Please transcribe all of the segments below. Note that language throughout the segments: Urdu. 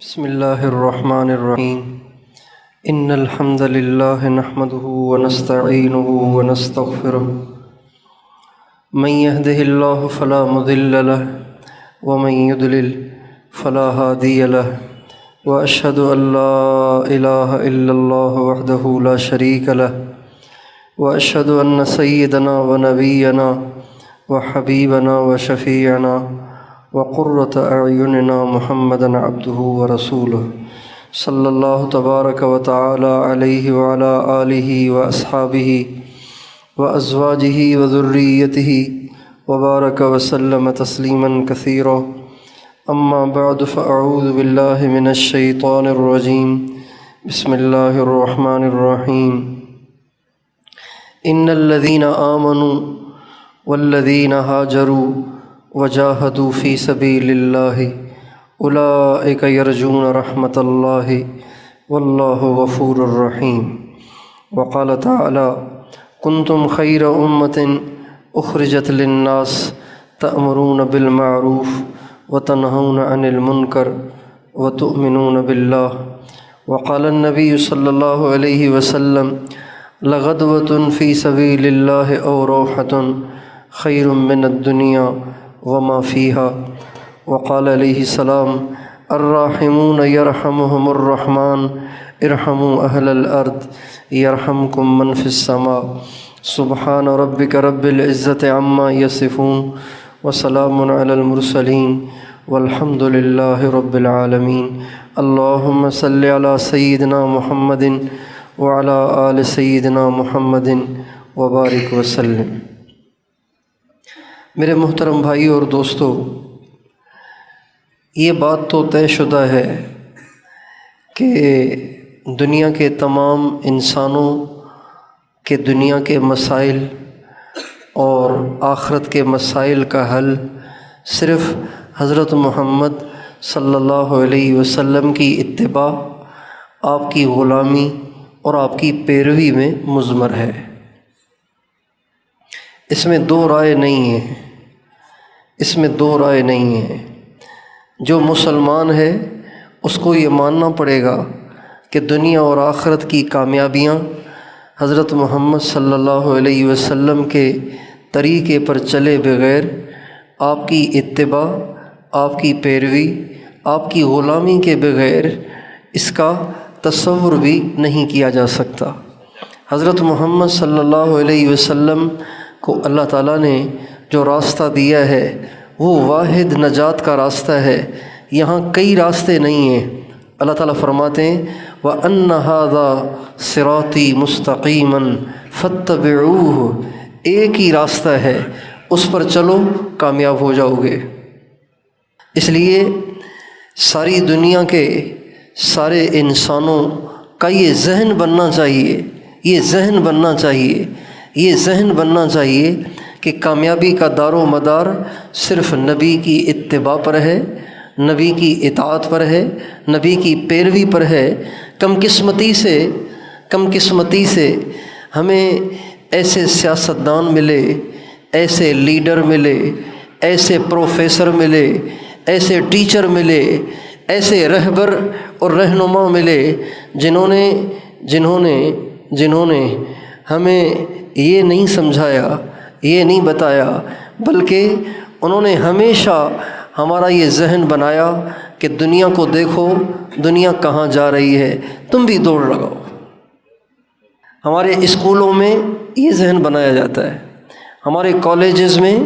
بسم اللہ الرحمن الرحیم ان الحمد للہ نحمده ونستعینه ونستغفره من يهده الله فلا مضل له ومن يضلل فلا هادي له واشهد ان لا اله الا الله وحده لا شريك له واشهد ان سيدنا ونبينا وحبيبنا وشفيعنا وقرة أعيننا محمدًا عبده ورسوله صلى الله تبارك وتعالى عليه وعلى آله وأصحابه وأزواجه وذريته وبارك وسلم تسليماً كثيرا. أما بعد فأعوذ بالله من الشيطان الرجيم. بسم الله الرحمن الرحيم. إن الذين آمنوا والذين هاجروا وجاهدوا في سبيل الله أولئك يرجون رحمة الله والله غفور رحيم. وقال تعالى كنتم خير أمة أخرجت للناس تأمرون بالمعروف وتنهون عن المنكر وتؤمنون بالله. وقال النبي صلى الله عليه وسلم لغدوة في سبيل الله أو روحة خير من الدنيا وما فيها. وقال عليه السلام الراحمون يرحمهم الرحمن ارحموا أهل الأرض يرحمكم من في السماء. سبحان ربك رب العزة عما يصفون وسلام على المرسلين والحمد لله رب العالمين. اللهم صل على سيدنا محمد وعلى آل سيدنا محمد وبارك وسلم. میرے محترم بھائی اور دوستو، یہ بات تو طے شدہ ہے کہ دنیا کے تمام انسانوں کے دنیا کے مسائل اور آخرت کے مسائل کا حل صرف حضرت محمد صلی اللہ علیہ وسلم کی اتباع، آپ کی غلامی اور آپ کی پیروی میں مضمر ہے. اس میں دو رائے نہیں ہیں، اس میں دو رائے نہیں ہیں. جو مسلمان ہے اس کو یہ ماننا پڑے گا کہ دنیا اور آخرت کی کامیابیاں حضرت محمد صلی اللہ علیہ وسلم کے طریقے پر چلے بغیر، آپ کی اتباع، آپ کی پیروی، آپ کی غلامی کے بغیر اس کا تصور بھی نہیں کیا جا سکتا. حضرت محمد صلی اللہ علیہ وسلم کو اللہ تعالیٰ نے جو راستہ دیا ہے وہ واحد نجات کا راستہ ہے. یہاں کئی راستے نہیں ہیں. اللہ تعالیٰ فرماتے ہیں وَأَنَّ هَذَا صِرَاطِي مُسْتَقِيمًا فَاتَّبِعُوهُ. ایک ہی راستہ ہے، اس پر چلو کامیاب ہو جاؤ گے. اس لیے ساری دنیا کے سارے انسانوں کا یہ ذہن بننا چاہیے، یہ ذہن بننا چاہیے، یہ ذہن بننا چاہیے کہ کامیابی کا دار و مدار صرف نبی کی اتباع پر ہے، نبی کی اطاعت پر ہے، نبی کی پیروی پر ہے. کم قسمتی سے ہمیں ایسے سیاستدان ملے، ایسے لیڈر ملے، ایسے پروفیسر ملے، ایسے ٹیچر ملے، ایسے رہبر اور رہنما ملے جنہوں نے ہمیں یہ نہیں سمجھایا، یہ نہیں بتایا، بلکہ انہوں نے ہمیشہ ہمارا یہ ذہن بنایا کہ دنیا کو دیکھو، دنیا کہاں جا رہی ہے، تم بھی دوڑ لگاؤ. ہمارے اسکولوں میں یہ ذہن بنایا جاتا ہے، ہمارے کالجز میں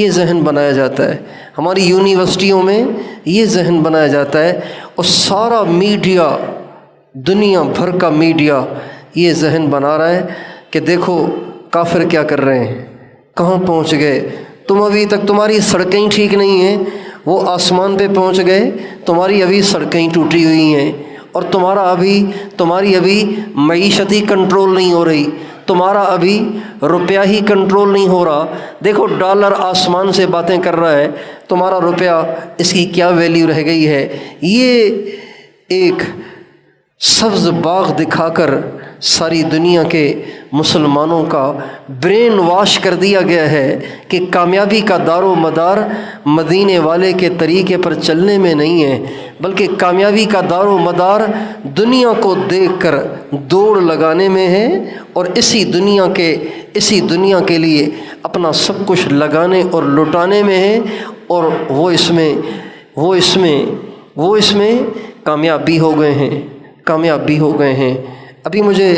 یہ ذہن بنایا جاتا ہے، ہماری یونیورسٹیوں میں یہ ذہن بنایا جاتا ہے، اور سارا میڈیا، دنیا بھر کا میڈیا یہ ذہن بنا رہا ہے کہ دیکھو کافر کیا کر رہے ہیں، کہاں پہنچ گئے تم. ابھی تک تمہاری سڑکیں ٹھیک نہیں ہیں، وہ آسمان پہ پہنچ گئے، تمہاری ابھی سڑکیں ٹوٹی ہوئی ہیں، اور تمہاری ابھی معیشت ہی کنٹرول نہیں ہو رہی، تمہارا ابھی روپیہ ہی کنٹرول نہیں ہو رہا. دیکھو ڈالر آسمان سے باتیں کر رہا ہے، تمہارا روپیہ اس کی کیا ویلیو رہ گئی ہے. یہ ایک سبز باغ دکھا کر ساری دنیا کے مسلمانوں کا برین واش کر دیا گیا ہے کہ کامیابی کا دار و مدار مدینے والے کے طریقے پر چلنے میں نہیں ہے، بلکہ کامیابی کا دار و مدار دنیا کو دیکھ کر دوڑ لگانے میں ہے، اور اسی دنیا کے لیے اپنا سب کچھ لگانے اور لٹانے میں ہے، اور وہ اس میں کامیاب بھی ہو گئے ہیں۔ ابھی مجھے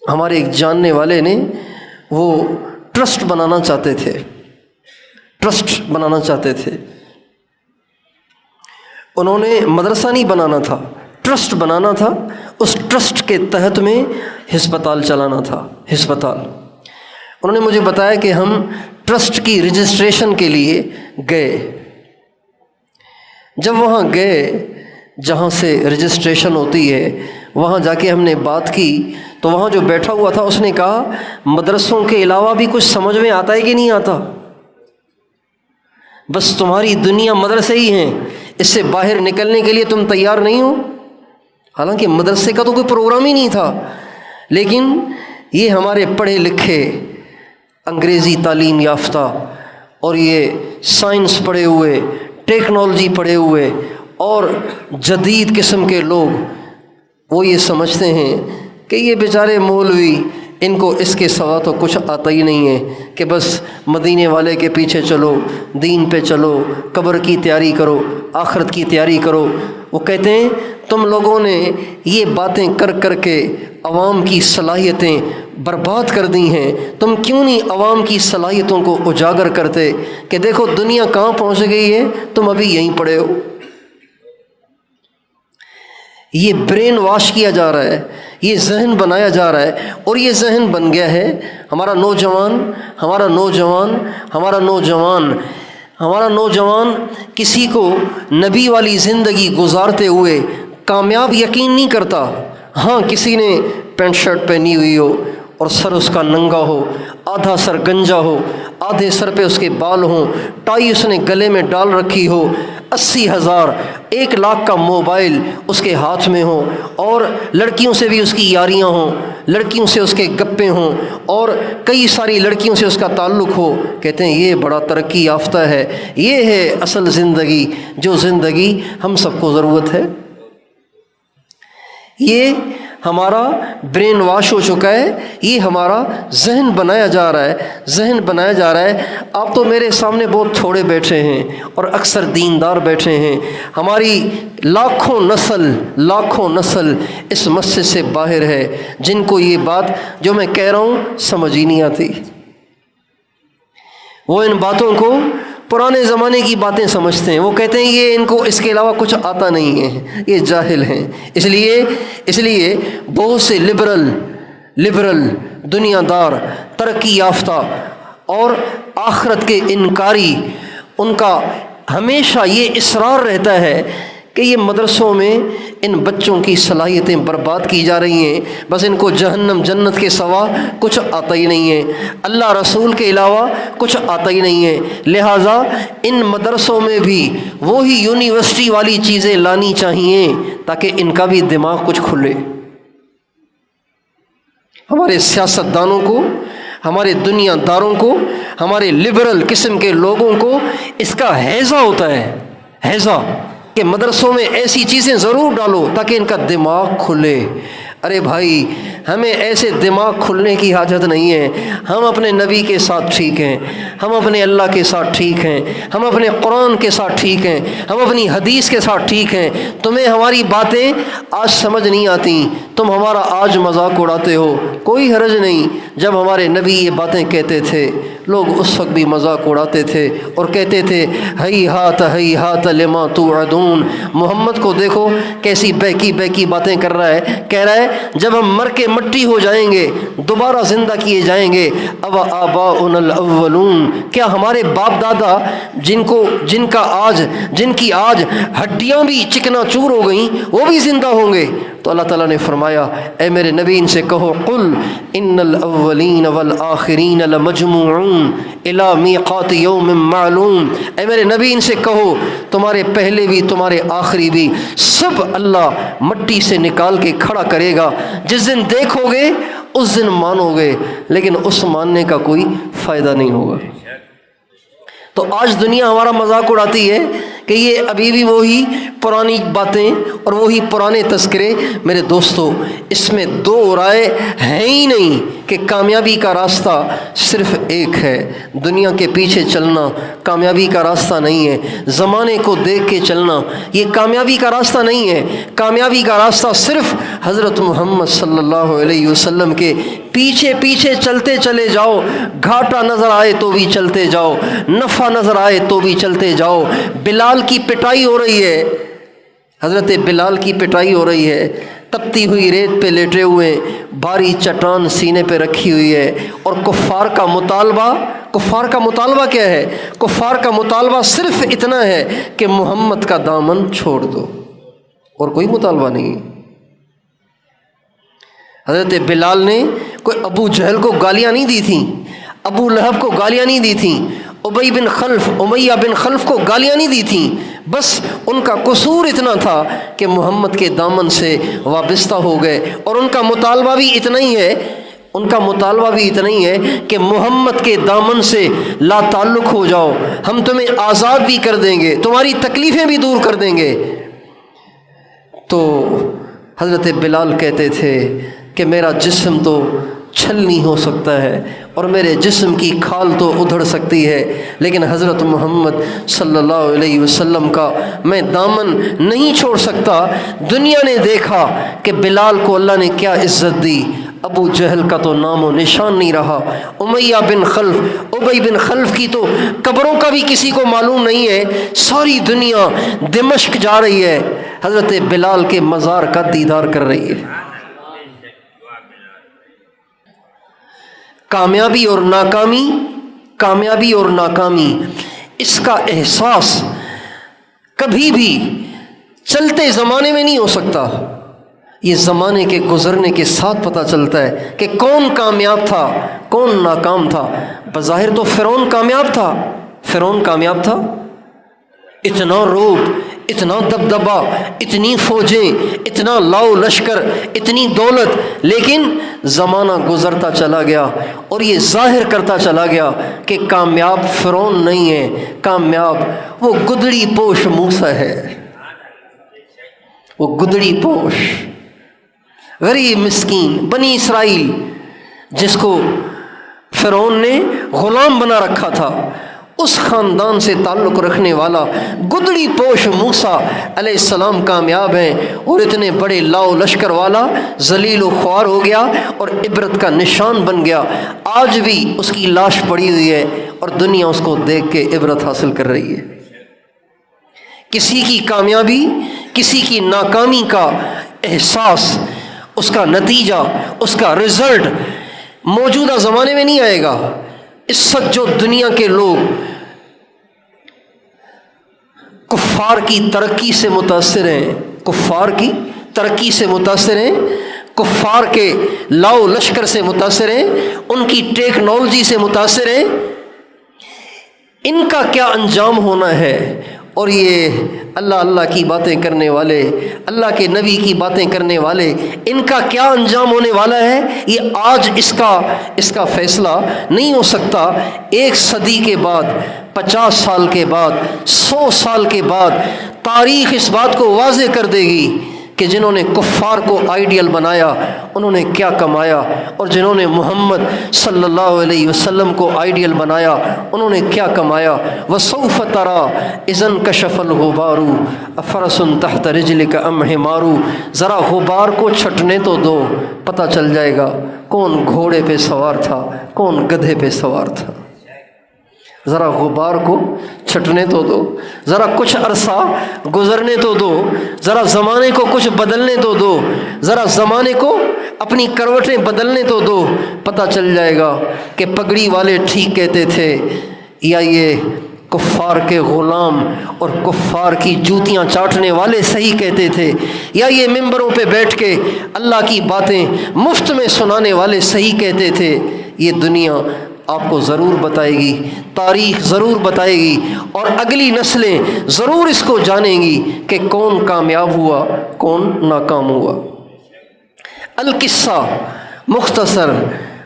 ہمارے ایک جاننے والے نے وہ ٹرسٹ بنانا چاہتے تھے، انہوں نے مدرسہ نہیں بنانا تھا، ٹرسٹ بنانا تھا، اس ٹرسٹ کے تحت میں ہسپتال چلانا تھا، ہسپتال۔ انہوں نے مجھے بتایا کہ ہم ٹرسٹ کی رجسٹریشن کے لیے گئے، جب وہاں گئے جہاں سے رجسٹریشن ہوتی ہے، وہاں جا کے ہم نے بات کی تو وہاں جو بیٹھا ہوا تھا اس نے کہا مدرسوں کے علاوہ بھی کچھ سمجھ میں آتا ہے کہ نہیں آتا؟ بس تمہاری دنیا مدرسے ہی ہیں، اس سے باہر نکلنے کے لیے تم تیار نہیں ہو۔ حالانکہ مدرسے کا تو کوئی پروگرام ہی نہیں تھا، لیکن یہ ہمارے پڑھے لکھے انگریزی تعلیم یافتہ اور یہ سائنس پڑھے ہوئے، ٹیکنالوجی پڑھے ہوئے اور جدید قسم کے لوگ وہ یہ سمجھتے ہیں کہ یہ بیچارے مولوی، ان کو اس کے سوا تو کچھ آتا ہی نہیں ہے، کہ بس مدینے والے کے پیچھے چلو، دین پہ چلو، قبر کی تیاری کرو، آخرت کی تیاری کرو۔ وہ کہتے ہیں تم لوگوں نے یہ باتیں کر کے عوام کی صلاحیتیں برباد کر دی ہیں، تم کیوں نہیں عوام کی صلاحیتوں کو اجاگر کرتے کہ دیکھو دنیا کہاں پہنچ گئی ہے، تم ابھی یہیں پڑے ہو۔ یہ برین واش کیا جا رہا ہے، یہ ذہن بنایا جا رہا ہے، اور یہ ذہن بن گیا ہے ہمارا نوجوان کسی کو نبی والی زندگی گزارتے ہوئے کامیاب یقین نہیں کرتا۔ ہاں، کسی نے پینٹ شرٹ پہنی ہوئی ہو اور سر اس کا ننگا ہو، آدھا سر گنجا ہو، آدھے سر پہ اس کے بال ہوں، ٹائی اس نے گلے میں ڈال رکھی ہو، 80,000 1,00,000 کا موبائل اس کے ہاتھ میں ہو، اور لڑکیوں سے بھی اس کی یاریاں ہوں، لڑکیوں سے اس کے گپے ہوں، اور کئی ساری لڑکیوں سے اس کا تعلق ہو، کہتے ہیں یہ بڑا ترقی یافتہ ہے، یہ ہے اصل زندگی، جو زندگی ہم سب کو ضرورت ہے۔ یہ ہمارا برین واش ہو چکا ہے، یہ ہمارا ذہن بنایا جا رہا ہے۔ آپ تو میرے سامنے بہت تھوڑے بیٹھے ہیں اور اکثر دیندار بیٹھے ہیں، ہماری لاکھوں نسل اس مسجد سے باہر ہے جن کو یہ بات جو میں کہہ رہا ہوں سمجھ ہی نہیں آتی۔ وہ ان باتوں کو پرانے زمانے کی باتیں سمجھتے ہیں، وہ کہتے ہیں یہ ان کو اس کے علاوہ کچھ آتا نہیں ہے، یہ جاہل ہیں۔ اس لیے بہت سے لبرل دنیا دار، ترقی یافتہ اور آخرت کے انکاری، ان کا ہمیشہ یہ اصرار رہتا ہے کہ یہ مدرسوں میں ان بچوں کی صلاحیتیں برباد کی جا رہی ہیں، بس ان کو جہنم جنت کے سوا کچھ آتا ہی نہیں ہے، اللہ رسول کے علاوہ کچھ آتا ہی نہیں ہے، لہٰذا ان مدرسوں میں بھی وہی یونیورسٹی والی چیزیں لانی چاہیے تاکہ ان کا بھی دماغ کچھ کھلے۔ ہمارے سیاستدانوں کو، ہمارے دنیا داروں کو، ہمارے لبرل قسم کے لوگوں کو اس کا ہیضہ ہوتا ہے، ہیضہ کہ مدرسوں میں ایسی چیزیں ضرور ڈالو تاکہ ان کا دماغ کھلے۔ ارے بھائی، ہمیں ایسے دماغ کھلنے کی حاجت نہیں ہے، ہم اپنے نبی کے ساتھ ٹھیک ہیں، ہم اپنے اللہ کے ساتھ ٹھیک ہیں، ہم اپنے قرآن کے ساتھ ٹھیک ہیں، ہم اپنی حدیث کے ساتھ ٹھیک ہیں۔ تمہیں ہماری باتیں آج سمجھ نہیں آتی، تم ہمارا آج مذاق اڑاتے ہو، کوئی حرج نہیں۔ جب ہمارے نبی یہ باتیں کہتے تھے لوگ اس وقت بھی مذاق اڑاتے تھے اور کہتے تھے ہیہات لما توعدون۔ محمد کو دیکھو کیسی بہکی باتیں کر رہا ہے، کہہ رہا ہے جب ہم مر کے مٹی ہو جائیں گے دوبارہ زندہ کیے جائیں گے، اب آباؤنا الاولون، کیا ہمارے باپ دادا جن کی آج ہڈیاں بھی چکنا چور ہو گئیں وہ بھی زندہ ہوں گے؟ تو اللہ تعالیٰ نے فرمایا اے میرے نبی ان سے کہو قل ان الاولین والآخرین لمجموعون الی میقات یوم معلوم، اے میرے نبی ان سے کہو تمہارے پہلے بھی تمہارے آخری بھی سب اللہ مٹی سے نکال کے کھڑا کرے گا گا. جس دن دیکھو گے اس دن مانو گے، لیکن اس ماننے کا کوئی فائدہ نہیں ہوگا. تو آج دنیا ہمارا مذاق اڑاتی ہے کہ یہ ابھی بھی وہی پرانی باتیں اور وہی پرانے تذکرے. میرے دوستو، اس میں دو رائے ہیں ہی نہیں کہ کامیابی کا راستہ صرف ایک ہے. دنیا کے پیچھے چلنا کامیابی کا راستہ نہیں ہے. زمانے کو دیکھ کے چلنا یہ کامیابی کا راستہ نہیں ہے. کامیابی کا راستہ صرف حضرت محمد صلی اللہ علیہ وسلم کے پیچھے پیچھے چلتے چلے جاؤ. گھاٹا نظر آئے تو بھی چلتے جاؤ، نفع نظر آئے تو بھی چلتے جاؤ. بلال کی پٹائی ہو رہی ہے، حضرت بلال کی پٹائی ہو رہی ہے، تپتی ہوئی ریت پہ لیٹے ہوئے، بھاری چٹان سینے پہ رکھی ہوئی ہے، اور کفار کا مطالبہ کیا ہے؟ کفار کا مطالبہ صرف اتنا ہے کہ محمد کا دامن چھوڑ دو، اور کوئی مطالبہ نہیں. حضرت بلال نے کوئی ابو جہل کو گالیاں نہیں دی تھیں، ابو لہب کو گالیاں نہیں دی تھیں، امیہ بن خلف کو گالیاں نہیں دی تھیں. بس ان کا قصور اتنا تھا کہ محمد کے دامن سے وابستہ ہو گئے، اور ان کا مطالبہ بھی اتنا ہی ہے کہ محمد کے دامن سے لا تعلق ہو جاؤ، ہم تمہیں آزاد بھی کر دیں گے، تمہاری تکلیفیں بھی دور کر دیں گے. تو حضرت بلال کہتے تھے کہ میرا جسم تو چھلنی ہو سکتا ہے اور میرے جسم کی کھال تو ادھڑ سکتی ہے، لیکن حضرت محمد صلی اللہ علیہ وسلم کا میں دامن نہیں چھوڑ سکتا. دنیا نے دیکھا کہ بلال کو اللہ نے کیا عزت دی، ابو جہل کا تو نام و نشان نہیں رہا، ابی بن خلف کی تو قبروں کا بھی کسی کو معلوم نہیں ہے. ساری دنیا دمشق جا رہی ہے، حضرت بلال کے مزار کا دیدار کر رہی ہے. کامیابی اور ناکامی اس کا احساس کبھی بھی چلتے زمانے میں نہیں ہو سکتا. یہ زمانے کے گزرنے کے ساتھ پتہ چلتا ہے کہ کون کامیاب تھا کون ناکام تھا. بظاہر تو فرعون کامیاب تھا، اتنا روب، اتنا دبدبا، اتنی فوجیں، اتنا لاؤ لشکر، اتنی دولت، لیکن زمانہ گزرتا چلا گیا اور یہ ظاہر کرتا چلا گیا کہ کامیاب فرعون نہیں ہے، کامیاب وہ گدڑی پوش موسیٰ ہے. وہ گدڑی پوش غریب مسکین بنی اسرائیل جس کو فرعون نے غلام بنا رکھا تھا، اس خاندان سے تعلق رکھنے والا گدڑی پوش موسیٰ علیہ السلام کامیاب ہیں، اور اتنے بڑے لاؤ لشکر والا ذلیل و خوار ہو گیا اور عبرت کا نشان بن گیا. آج بھی اس کی لاش پڑی ہوئی ہے اور دنیا اس کو دیکھ کے عبرت حاصل کر رہی ہے. کسی کی کامیابی، کسی کی ناکامی کا احساس، اس کا نتیجہ، اس کا رزلٹ موجودہ زمانے میں نہیں آئے گا. اس وقت جو دنیا کے لوگ کفار کی ترقی سے متاثر ہیں، کفار کے لاؤ لشکر سے متاثر ہیں، ان کی ٹیکنالوجی سے متاثر ہیں، ان کا کیا انجام ہونا ہے. اور یہ اللہ کی باتیں کرنے والے، اللہ کے نبی کی باتیں کرنے والے، ان کا کیا انجام ہونے والا ہے، یہ آج اس کا فیصلہ نہیں ہو سکتا. 1 صدی کے بعد، 50 سال کے بعد، 100 سال کے بعد تاریخ اس بات کو واضح کر دے گی کہ جنہوں نے کفار کو آئیڈیل بنایا انہوں نے کیا کمایا، اور جنہوں نے محمد صلی اللہ علیہ وسلم کو آئیڈیل بنایا انہوں نے کیا کمایا. وَسَوْفَ تَرَى إِذَا انْكَشَفَ الْغُبَارُ أَفَرَسٌ تَحْتَ رِجْلِكَ أَمْ حِمَارُ. ذرا غبار کو چھٹنے تو دو، پتہ چل جائے گا کون گھوڑے پہ سوار تھا کون گدھے پہ سوار تھا. ذرا غبار کو چھٹنے تو دو، ذرا کچھ عرصہ گزرنے تو دو، ذرا زمانے کو کچھ بدلنے تو دو، ذرا زمانے کو اپنی کروٹیں بدلنے تو دو. پتہ چل جائے گا کہ پگڑی والے ٹھیک کہتے تھے یا یہ کفار کے غلام اور کفار کی جوتیاں چاٹنے والے صحیح کہتے تھے، یا یہ ممبروں پہ بیٹھ کے اللہ کی باتیں مفت میں سنانے والے صحیح کہتے تھے. یہ دنیا آپ کو ضرور بتائے گی، تاریخ ضرور بتائے گی، اور اگلی نسلیں ضرور اس کو جانیں گی کہ کون کامیاب ہوا کون ناکام ہوا. القصہ مختصر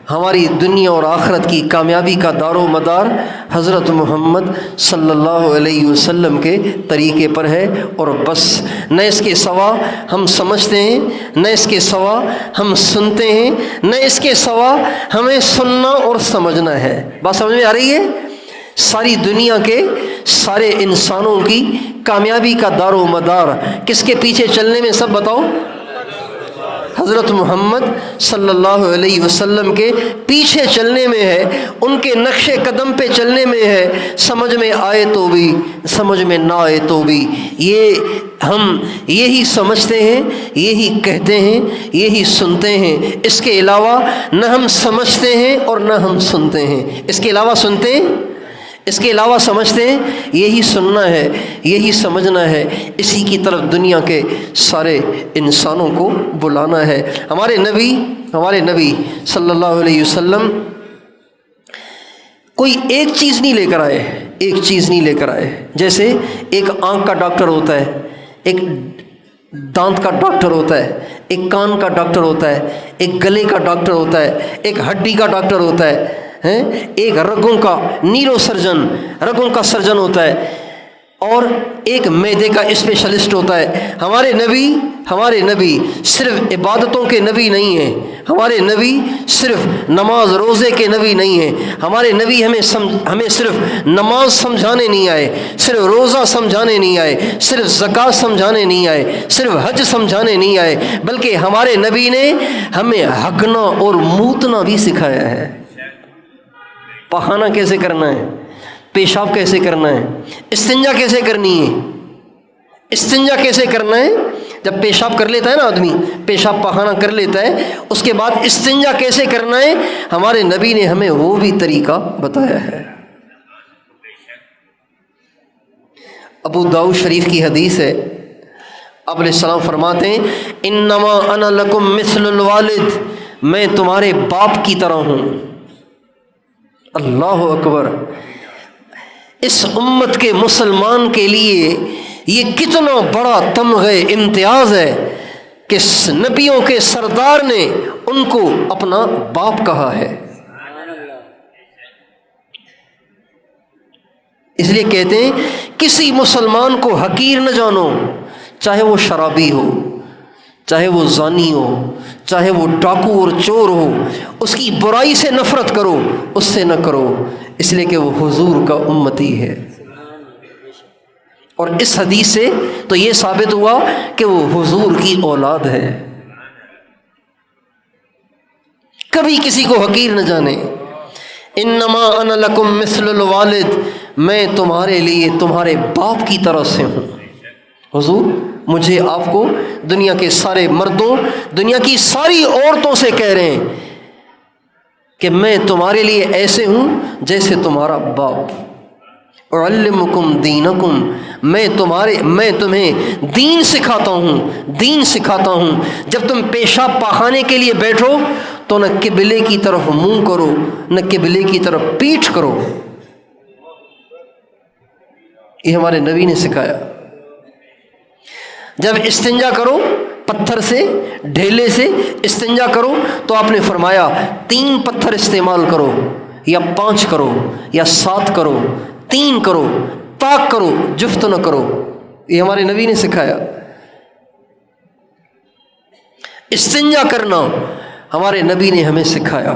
ہماری دنیا اور آخرت کی کامیابی کا دار و مدار حضرت محمد صلی اللہ علیہ وسلم کے طریقے پر ہے، اور بس نہ اس کے سوا ہم سمجھتے ہیں، نہ اس کے سوا ہم سنتے ہیں، نہ اس کے سوا ہمیں سننا اور سمجھنا ہے۔ بات سمجھ میں آ رہی ہے؟ ساری دنیا کے سارے انسانوں کی کامیابی کا دار و مدار کس کے پیچھے چلنے میں، سب بتاؤ؟ حضرت محمد صلی اللہ علیہ وسلم کے پیچھے چلنے میں ہے، ان کے نقش قدم پہ چلنے میں ہے، سمجھ میں آئے تو بھی سمجھ میں نہ آئے تو بھی یہ ہم یہی سمجھتے ہیں، یہی کہتے ہیں، یہی سنتے ہیں۔ اس کے علاوہ نہ ہم سمجھتے ہیں اور نہ ہم سنتے ہیں، اس کے علاوہ سنتے ہیں، اس کے علاوہ سمجھتے ہیں، یہی سننا ہے، یہی سمجھنا ہے، اسی کی طرف دنیا کے سارے انسانوں کو بلانا ہے۔ ہمارے نبی صلی اللہ علیہ وسلم کوئی ایک چیز نہیں لے کر آئے، ایک چیز نہیں لے کر آئے۔ جیسے ایک آنکھ کا ڈاکٹر ہوتا ہے، ایک دانت کا ڈاکٹر ہوتا ہے، ایک کان کا ڈاکٹر ہوتا ہے، ایک گلے کا ڈاکٹر ہوتا ہے، ایک ہڈی کا ڈاکٹر ہوتا ہے، ایک رگوں کا نیورو سرجن، رگوں کا سرجن ہوتا ہے، اور ایک معدے کا اسپیشلسٹ ہوتا ہے۔ ہمارے نبی صرف عبادتوں کے نبی نہیں ہیں، ہمارے نبی صرف نماز روزے کے نبی نہیں ہیں، ہمارے نبی ہمیں صرف نماز سمجھانے نہیں آئے، صرف روزہ سمجھانے نہیں آئے، صرف زکوٰۃ سمجھانے نہیں آئے، صرف حج سمجھانے نہیں آئے، بلکہ ہمارے نبی نے ہمیں ہگنا اور موتنا بھی سکھایا ہے۔ پخانا کیسے کرنا ہے، پیشاب کیسے کرنا ہے، استنجا کیسے کرنی ہے، استنجا کیسے کرنا ہے۔ جب پیشاب کر لیتا ہے نا آدمی، پیشاب پخانا کر لیتا ہے، اس کے بعد استنجا کیسے کرنا ہے، ہمارے نبی نے ہمیں وہ بھی طریقہ بتایا ہے۔ ابو داؤد شریف کی حدیث ہے، آپ علیہ السلام فرماتے ہیں انما انا لکم مثل الوالد، میں تمہارے باپ کی طرح ہوں۔ اللہ اکبر! اس امت کے مسلمان کے لیے یہ کتنا بڑا تمغہ امتیاز ہے کہ نبیوں کے سردار نے ان کو اپنا باپ کہا ہے۔ اس لیے کہتے ہیں کسی مسلمان کو حقیر نہ جانو، چاہے وہ شرابی ہو، چاہے وہ زانی ہو، چاہے وہ ڈاکو اور چور ہو، اس کی برائی سے نفرت کرو، اس سے نہ کرو، اس لیے کہ وہ حضور کا امتی ہے۔ اور اس حدیث سے تو یہ ثابت ہوا کہ وہ حضور کی اولاد ہے۔ کبھی کسی کو حقیر نہ جانے۔ انما انا لکم مثل الوالد، میں تمہارے لیے تمہارے باپ کی طرح سے ہوں۔ حضور مجھے آپ کو دنیا کے سارے مردوں، دنیا کی ساری عورتوں سے کہہ رہے ہیں کہ میں تمہارے لیے ایسے ہوں جیسے تمہارا باپ۔ اعلمکم دینکم، میں تمہیں دین سکھاتا ہوں۔ جب تم پیشاب پاخانے کے لیے بیٹھو تو نہ قبلے کی طرف منہ کرو، نہ قبلے کی طرف پیٹھ کرو۔ یہ ہمارے نبی نے سکھایا۔ جب استنجا کرو، پتھر سے، ڈھیلے سے استنجا کرو، تو آپ نے فرمایا 3 پتھر استعمال کرو، یا 5 کرو، یا 7 کرو، 3 کرو، طاق کرو، جفت نہ کرو۔ یہ ہمارے نبی نے سکھایا۔ استنجا کرنا ہمارے نبی نے ہمیں سکھایا۔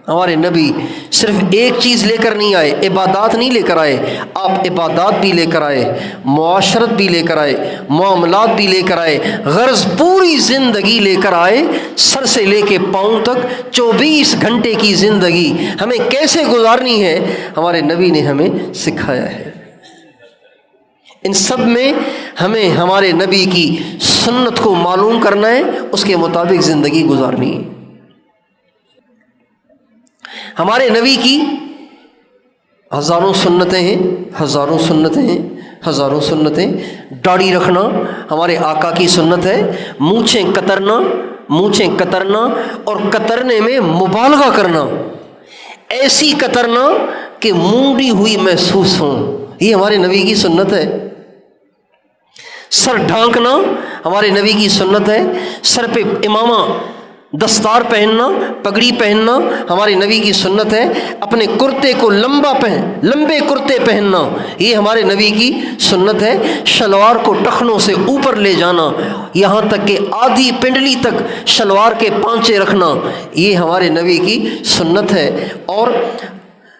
ہمارے نبی صرف ایک چیز لے کر نہیں آئے، عبادات نہیں لے کر آئے، آپ عبادات بھی لے کر آئے، معاشرت بھی لے کر آئے، معاملات بھی لے کر آئے، غرض پوری زندگی لے کر آئے، سر سے لے کے پاؤں تک 24 گھنٹے کی زندگی ہمیں کیسے گزارنی ہے، ہمارے نبی نے ہمیں سکھایا ہے۔ ان سب میں ہمیں ہمارے نبی کی سنت کو معلوم کرنا ہے، اس کے مطابق زندگی گزارنی ہے۔ ہمارے نبی کی ہزاروں سنتیں۔ داڑھی رکھنا ہمارے آقا کی سنت ہے، مونچھیں کترنا اور کترنے میں مبالغہ کرنا، ایسی کترنا کہ مونڈی ہوئی محسوس ہوں، یہ ہمارے نبی کی سنت ہے۔ سر ڈھانکنا ہمارے نبی کی سنت ہے، سر پہ امامہ دستار پہننا، پگڑی پہننا ہمارے نبی کی سنت ہے۔ اپنے کرتے کو لمبے کرتے پہننا یہ ہمارے نبی کی سنت ہے۔ شلوار کو ٹخنوں سے اوپر لے جانا، یہاں تک کہ آدھی پنڈلی تک شلوار کے پانچے رکھنا یہ ہمارے نبی کی سنت ہے۔ اور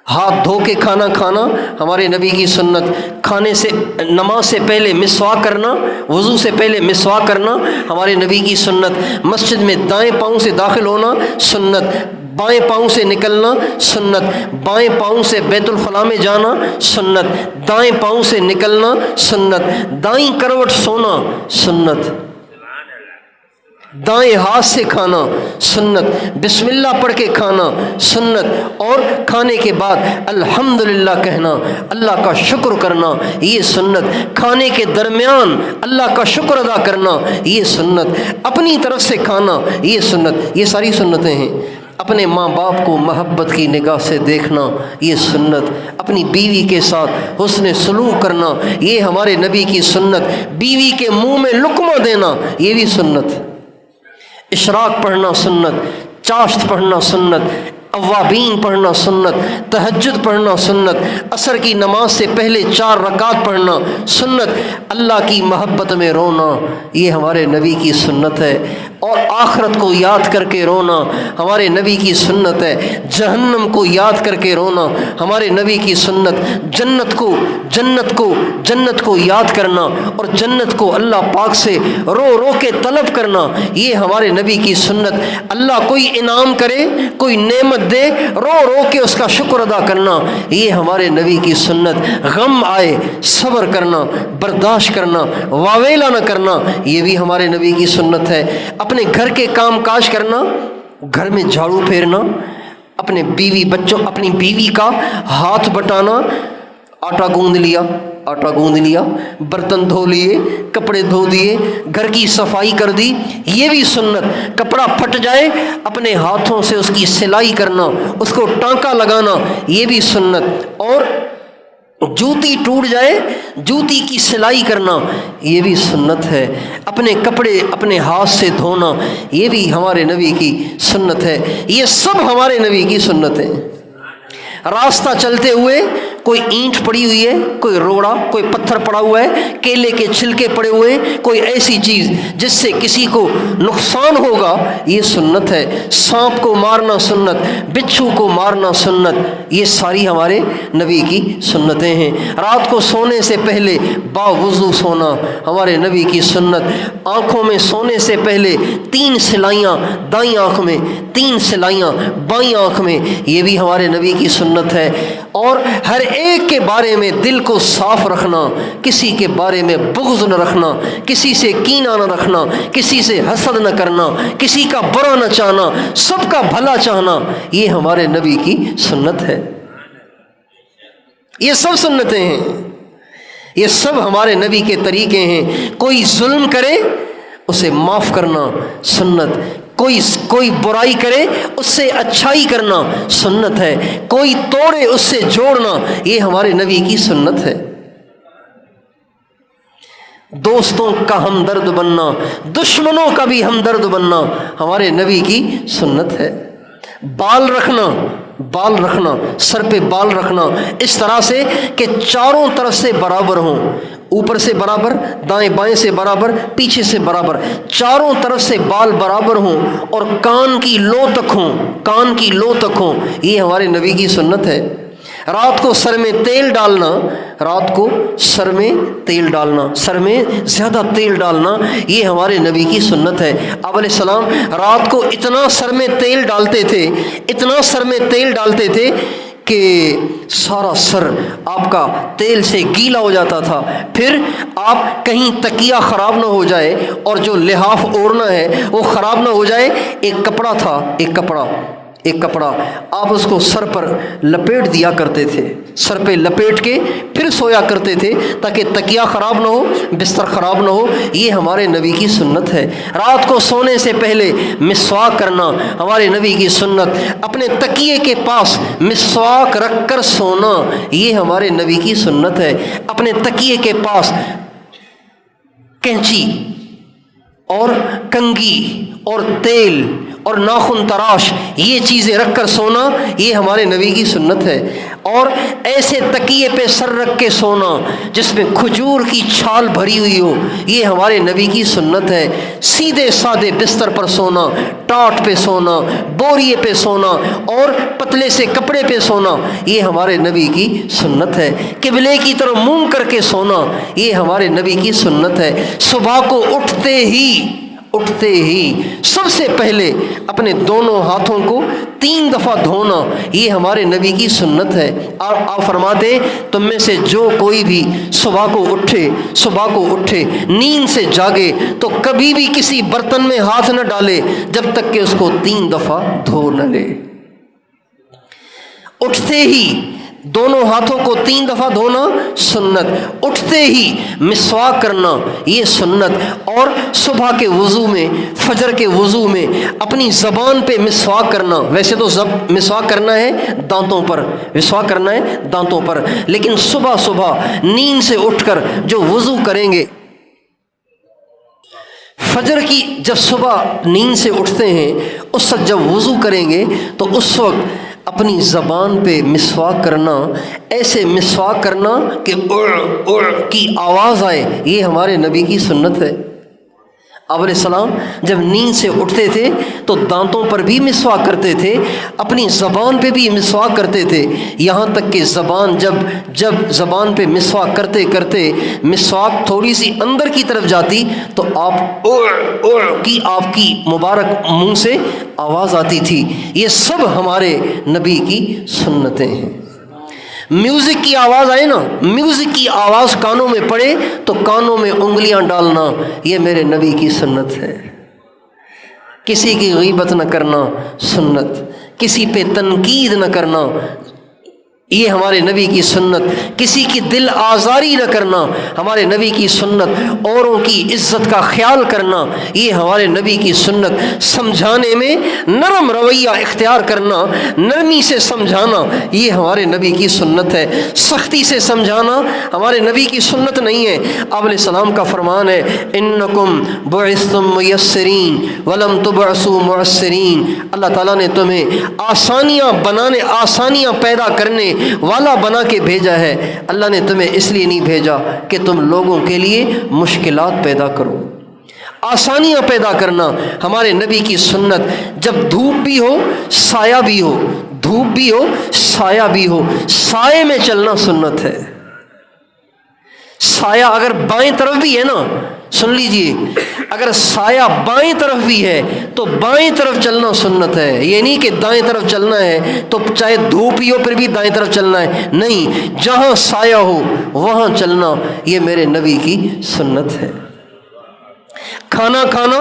ہاتھ دھو کے کھانا کھانا ہمارے نبی کی سنت۔ کھانے سے نماز سے پہلے مسواک کرنا، وضو سے پہلے مسواک کرنا ہمارے نبی کی سنت۔ مسجد میں دائیں پاؤں سے داخل ہونا سنت، بائیں پاؤں سے نکلنا سنت، بائیں پاؤں سے بیت الخلاء میں جانا سنت، دائیں پاؤں سے نکلنا سنت، دائیں کروٹ سونا سنت، دائیں ہاتھ سے کھانا سنت، بسم اللہ پڑھ کے کھانا سنت، اور کھانے کے بعد الحمدللہ کہنا، اللہ کا شکر کرنا یہ سنت۔ کھانے کے درمیان اللہ کا شکر ادا کرنا یہ سنت، اپنی طرف سے کھانا یہ سنت۔ یہ ساری سنتیں ہیں۔ اپنے ماں باپ کو محبت کی نگاہ سے دیکھنا یہ سنت، اپنی بیوی کے ساتھ حسن سلوک کرنا یہ ہمارے نبی کی سنت، بیوی کے منہ میں لقمہ دینا یہ بھی سنت، اشراق پڑھنا سنت، چاشت پڑھنا سنت، اوابین پڑھنا سنت، تہجد پڑھنا سنت، عصر کی نماز سے پہلے 4 رکعت پڑھنا سنت، اللہ کی محبت میں رونا یہ ہمارے نبی کی سنت ہے، اور آخرت کو یاد کر کے رونا ہمارے نبی کی سنت ہے، جہنم کو یاد کر کے رونا ہمارے نبی کی سنت، جنت کو یاد کرنا اور جنت کو اللہ پاک سے رو رو کے طلب کرنا یہ ہمارے نبی کی سنت۔ اللہ کوئی انعام کرے، کوئی نعمت دے، رو رو کے اس کا شکر ادا کرنا یہ ہمارے نبی کی سنت۔ غم آئے صبر کرنا، برداشت کرنا، واویلا نہ کرنا یہ بھی ہمارے نبی کی سنت ہے۔ اپنے گھر کے کام کاج کرنا، گھر میں جھاڑو پھیرنا، اپنی بیوی کا ہاتھ بٹانا، آٹا گوندھ لیا، برتن دھو لیے، کپڑے دھو دیے، گھر کی صفائی کر دی یہ بھی سنت۔ کپڑا پھٹ جائے اپنے ہاتھوں سے اس کی سلائی کرنا، اس کو ٹانکا لگانا یہ بھی سنت، اور جوتی ٹوٹ جائے جوتی کی سلائی کرنا یہ بھی سنت ہے۔ اپنے کپڑے اپنے ہاتھ سے دھونا یہ بھی ہمارے نبی کی سنت ہے۔ یہ سب ہمارے نبی کی سنت ہے۔ راستہ چلتے ہوئے کوئی اینٹ پڑی ہوئی ہے، کوئی روڑا، کوئی پتھر پڑا ہوا ہے، کیلے کے چھلکے پڑے ہوئے، کوئی ایسی چیز جس سے کسی کو نقصان ہوگا یہ سنت ہے۔ سانپ کو مارنا سنت، بچھو کو مارنا سنت، یہ ساری ہمارے نبی کی سنتیں ہیں۔ رات کو سونے سے پہلے باوضو سونا ہمارے نبی کی سنت۔ آنکھوں میں سونے سے پہلے 3 سلائیاں دائیں آنکھ میں، 3 سلائیاں بائیں آنکھ میں یہ بھی ہمارے نبی کی سنت ہے۔ اور ہر ایک کے بارے میں دل کو صاف رکھنا، کسی کے بارے میں بغض نہ رکھنا، کسی سے کینہ نہ رکھنا، کسی سے حسد نہ کرنا، کسی کا برا نہ چاہنا، سب کا بھلا چاہنا یہ ہمارے نبی کی سنت ہے۔ یہ سب سنتیں ہیں، یہ سب ہمارے نبی کے طریقے ہیں۔ کوئی ظلم کرے اسے معاف کرنا سنت، کوئی برائی کرے اس سے اچھائی کرنا سنت ہے، کوئی توڑے اس سے جوڑنا یہ ہمارے نبی کی سنت ہے۔ دوستوں کا ہمدرد بننا، دشمنوں کا بھی ہمدرد بننا ہمارے نبی کی سنت ہے۔ بال رکھنا، سر پہ بال رکھنا اس طرح سے کہ چاروں طرف سے برابر ہوں، اوپر سے برابر، دائیں بائیں سے برابر، پیچھے سے برابر، چاروں طرف سے بال برابر ہوں، اور کان کی لو تک ہوں یہ ہمارے نبی کی سنت ہے۔ رات کو سر میں تیل ڈالنا، سر میں زیادہ تیل ڈالنا یہ ہمارے نبی کی سنت ہے۔ آپ علیہ السلام رات کو اتنا سر میں تیل ڈالتے تھے کہ سارا سر آپ کا تیل سے گیلا ہو جاتا تھا۔ پھر آپ کہیں تکیہ خراب نہ ہو جائے اور جو لحاف اوڑھنا ہے وہ خراب نہ ہو جائے، ایک کپڑا آپ اس کو سر پر لپیٹ دیا کرتے تھے، سر پہ لپیٹ کے پھر سویا کرتے تھے تاکہ تکیہ خراب نہ ہو، بستر خراب نہ ہو، یہ ہمارے نبی کی سنت ہے۔ رات کو سونے سے پہلے مسواک کرنا ہمارے نبی کی سنت، اپنے تکیے کے پاس مسواک رکھ کر سونا یہ ہمارے نبی کی سنت ہے۔ اپنے تکیے کے پاس کینچی اور کنگھی اور تیل اور ناخن تراش یہ چیزیں رکھ کر سونا یہ ہمارے نبی کی سنت ہے، اور ایسے تکیے پہ سر رکھ کے سونا جس میں کھجور کی چھال بھری ہوئی ہو یہ ہمارے نبی کی سنت ہے، سیدھے سادے بستر پر سونا، ٹاٹ پہ سونا، بوریے پہ سونا اور پتلے سے کپڑے پہ سونا یہ ہمارے نبی کی سنت ہے، قبلے کی طرف منہ کر کے سونا یہ ہمارے نبی کی سنت ہے، صبح کو اٹھتے ہی سب سے پہلے اپنے دونوں ہاتھوں کو 3 دفعہ دھونا یہ ہمارے نبی کی سنت ہے، اور آپ فرماتے تم میں سے جو کوئی بھی صبح کو اٹھے نیند سے جاگے تو کبھی بھی کسی برتن میں ہاتھ نہ ڈالے جب تک کہ اس کو 3 دفعہ دھو نہ لے۔ اٹھتے ہی دونوں ہاتھوں کو 3 دفعہ دھونا سنت، اٹھتے ہی مسواک کرنا یہ سنت، اور صبح کے وضو میں، فجر کے وضو میں اپنی زبان پہ مسواک کرنا۔ ویسے تو مسواک کرنا ہے دانتوں پر، لیکن صبح نیند سے اٹھ کر جو وضو کریں گے، فجر کی جب صبح نیند سے اٹھتے ہیں اس وقت جب وضو کریں گے تو اس وقت اپنی زبان پہ مسواک کرنا، ایسے مسواک کرنا کہ کی آواز آئے یہ ہمارے نبی کی سنت ہے۔ آپ علیہ السلام جب نیند سے اٹھتے تھے تو دانتوں پر بھی مسواک کرتے تھے، اپنی زبان پہ بھی مسواک کرتے تھے، یہاں تک کہ زبان جب زبان پہ مسواک کرتے کرتے مسواک تھوڑی سی اندر کی طرف جاتی تو آپ کی مبارک منہ سے آواز آتی تھی۔ یہ سب ہمارے نبی کی سنتیں ہیں۔ میوزک کی آواز آئے نا، میوزک کی آواز کانوں میں پڑے تو کانوں میں انگلیاں ڈالنا یہ میرے نبی کی سنت ہے۔ کسی کی غیبت نہ کرنا سنت، کسی پہ تنقید نہ کرنا یہ ہمارے نبی کی سنت، کسی کی دل آزاری نہ کرنا ہمارے نبی کی سنت، اوروں کی عزت کا خیال کرنا یہ ہمارے نبی کی سنت، سمجھانے میں نرم رویہ اختیار کرنا، نرمی سے سمجھانا یہ ہمارے نبی کی سنت ہے، سختی سے سمجھانا ہمارے نبی کی سنت نہیں ہے۔ آپ علیہ السلام کا فرمان ہے انکم بعثتم میسرین ولم تبعثوا معسرین، اللہ تعالیٰ نے تمہیں آسانیاں پیدا کرنے والا بنا کے بھیجا ہے، اللہ نے تمہیں اس لیے نہیں بھیجا کہ تم لوگوں کے لیے مشکلات پیدا کرو۔ آسانیاں پیدا کرنا ہمارے نبی کی سنت، جب دھوپ بھی ہو سایہ بھی ہو، دھوپ بھی ہو سایہ بھی ہو، سائے میں چلنا سنت ہے۔ سایہ اگر بائیں طرف بھی ہے نا، سن لیجئے، اگر سایہ بائیں طرف بھی ہے تو بائیں طرف چلنا سنت ہے، یہ نہیں کہ دائیں طرف چلنا ہے تو چاہے دھوپ ہی ہو پھر بھی دائیں طرف چلنا ہے، نہیں، جہاں سایہ ہو وہاں چلنا یہ میرے نبی کی سنت ہے۔ کھانا کھانا،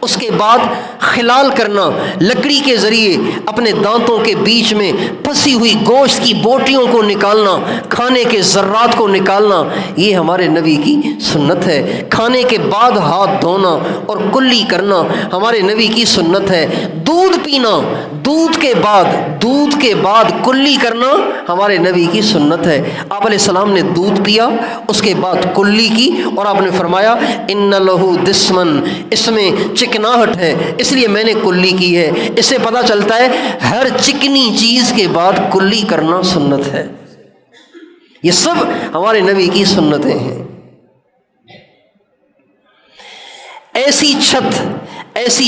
اس کے بعد خلال کرنا، لکڑی کے ذریعے اپنے دانتوں کے بیچ میں پھنسی ہوئی گوشت کی بوٹیوں کو نکالنا، کھانے کے ذرات کو نکالنا یہ ہمارے نبی کی سنت ہے۔ کھانے کے بعد ہاتھ دھونا اور کلی کرنا ہمارے نبی کی سنت ہے۔ دودھ پینا، دودھ کے بعد کلی کرنا ہمارے نبی کی سنت ہے۔ آپ علیہ السلام نے دودھ پیا، اس کے بعد کلی کی، اور آپ نے فرمایا ان لہو دسمن، اس میں چکناہٹ ہے اس لیے میں نے کلی کی ہے۔ اس سے پتہ چلتا ہے ہر چکنی چیز کے بعد کلی کرنا سنت ہے۔ یہ سب ہمارے نبی کی سنتیں ہیں۔ ایسی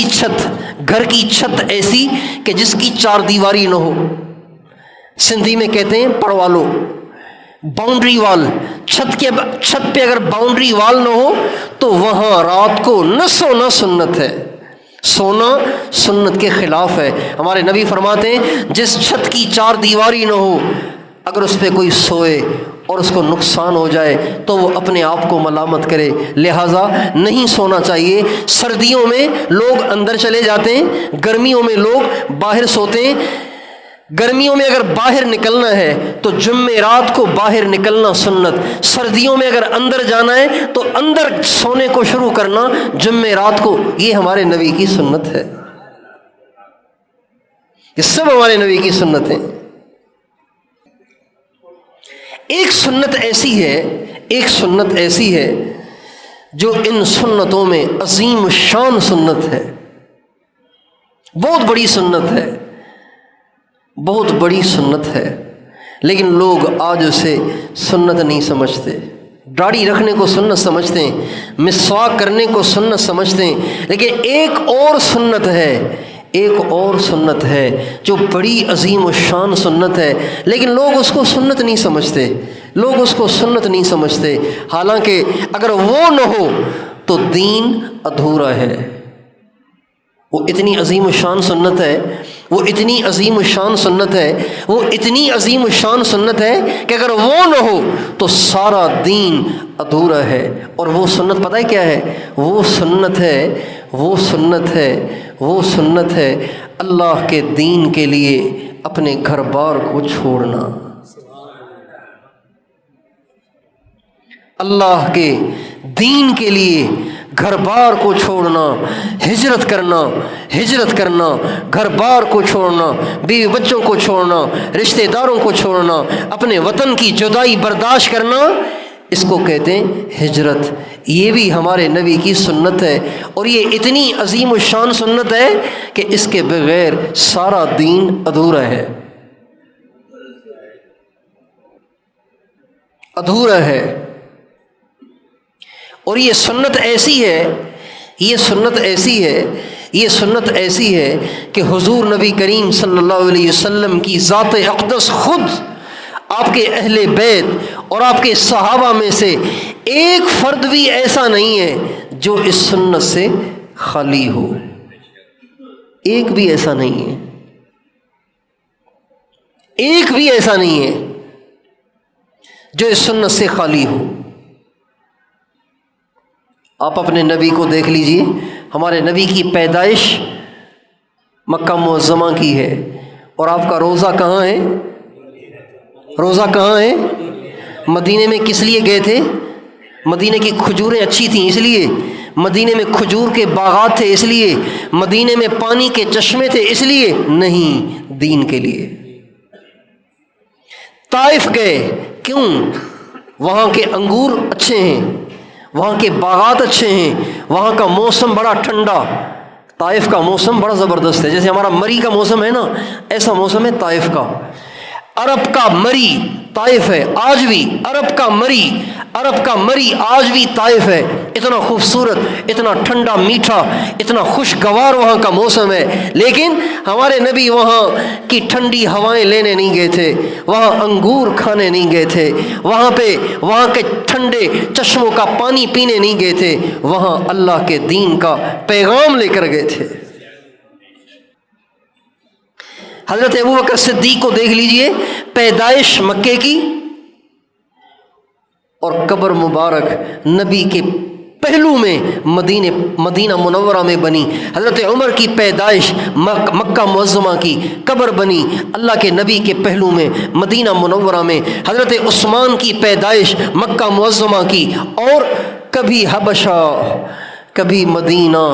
چھت، گھر کی چھت ایسی کہ جس کی 4 دیواری نہ ہو، سندھی میں کہتے ہیں پڑوالو، باؤنڈری وال، چھت پہ اگر باؤنڈری وال نہ ہو تو وہاں رات کو نہ سونا سنت ہے۔ سونا سنت کے خلاف ہے۔ ہمارے نبی فرماتے ہیں جس چھت کی 4 دیواری نہ ہو، اگر اس پہ کوئی سوئے اور اس کو نقصان ہو جائے تو وہ اپنے آپ کو ملامت کرے، لہٰذا نہیں سونا چاہیے۔ سردیوں میں لوگ اندر چلے جاتے ہیں، گرمیوں میں لوگ باہر سوتے ہیں۔ گرمیوں میں اگر باہر نکلنا ہے تو جمعرات کو باہر نکلنا سنت، سردیوں میں اگر اندر جانا ہے تو اندر سونے کو شروع کرنا جمعرات کو، یہ ہمارے نبی کی سنت ہے۔ یہ سب ہمارے نبی کی سنت ہیں۔ ایک سنت ایسی ہے جو ان سنتوں میں عظیم شان سنت ہے، بہت بڑی سنت ہے، بہت بڑی سنت ہے، لیکن لوگ آج اسے سنت نہیں سمجھتے۔ داڑھی رکھنے کو سنت سمجھتے ہیں، مسواک کرنے کو سنت سمجھتے ہیں، لیکن ایک اور سنت ہے، ایک اور سنت ہے جو بڑی عظیم و شان سنت ہے، لیکن لوگ اس کو سنت نہیں سمجھتے، لوگ اس کو سنت نہیں سمجھتے۔ حالانکہ اگر وہ نہ ہو تو دین ادھورا ہے۔ وہ اتنی عظیم و شان سنت ہے، وہ اتنی عظیم و شان سنت ہے، وہ اتنی عظیم و شان سنت ہے کہ اگر وہ نہ ہو تو سارا دین ادھورا ہے۔ اور وہ سنت پتہ ہے کیا ہے؟ وہ سنت ہے، وہ سنت ہے، وہ سنت ہے اللہ کے دین کے لیے اپنے گھر بار کو چھوڑنا، اللہ کے دین کے لیے گھر بار کو چھوڑنا، ہجرت کرنا، ہجرت کرنا، گھر بار کو چھوڑنا، بیوی بچوں کو چھوڑنا، رشتہ داروں کو چھوڑنا، اپنے وطن کی جدائی برداشت کرنا، اس کو کہتے ہیں ہجرت۔ یہ بھی ہمارے نبی کی سنت ہے، اور یہ اتنی عظیم و شان سنت ہے کہ اس کے بغیر سارا دین ادھورا ہے، ادھورا ہے۔ اور یہ سنت ایسی ہے، یہ سنت ایسی ہے، یہ سنت ایسی ہے کہ حضور نبی کریم صلی اللہ علیہ وسلم کی ذات اقدس خود آپ کے اہل بیت اور آپ کے صحابہ میں سے ایک فرد بھی ایسا نہیں ہے جو اس سنت سے خالی ہو، ایک بھی ایسا نہیں ہے، ایک بھی ایسا نہیں ہے جو اس سنت سے خالی ہو۔ آپ اپنے نبی کو دیکھ لیجئے، ہمارے نبی کی پیدائش مکہ معظمہ کی ہے، اور آپ کا روزہ کہاں ہے؟ روزہ کہاں ہے؟ مدینے میں۔ کس لیے گئے تھے؟ مدینے کی کھجوریں اچھی تھیں اس لیے، مدینے میں کھجور کے باغات تھے اس لیے، مدینے میں پانی کے چشمے تھے اس لیے نہیں، دین کے لیے۔ طائف گئے، کیوں؟ وہاں کے انگور اچھے ہیں، وہاں کے باغات اچھے ہیں، وہاں کا موسم بڑا ٹھنڈا، طائف کا موسم بڑا زبردست ہے، جیسے ہمارا مری کا موسم ہے نا، ایسا موسم ہے طائف کا۔ عرب کا مری طائف ہے آج بھی، عرب کا مری، عرب کا مری آج بھی طائف ہے۔ اتنا خوبصورت، اتنا ٹھنڈا میٹھا، اتنا خوشگوار وہاں کا موسم ہے، لیکن ہمارے نبی وہاں کی ٹھنڈی ہوائیں لینے نہیں گئے تھے، وہاں انگور کھانے نہیں گئے تھے، وہاں پہ وہاں کے ٹھنڈے چشموں کا پانی پینے نہیں گئے تھے، وہاں اللہ کے دین کا پیغام لے کر گئے تھے۔ حضرت ابوبکر صدیق کو دیکھ لیجئے، پیدائش مکے کی اور قبر مبارک نبی کے پہلو میں مدینہ منورہ میں بنی۔ حضرت عمر کی پیدائش مکہ معظمہ کی قبر بنی اللہ کے نبی کے پہلو میں مدینہ منورہ میں۔ حضرت عثمان کی پیدائش مکہ معظمہ کی، اور کبھی حبشہ، کبھی مدینہ،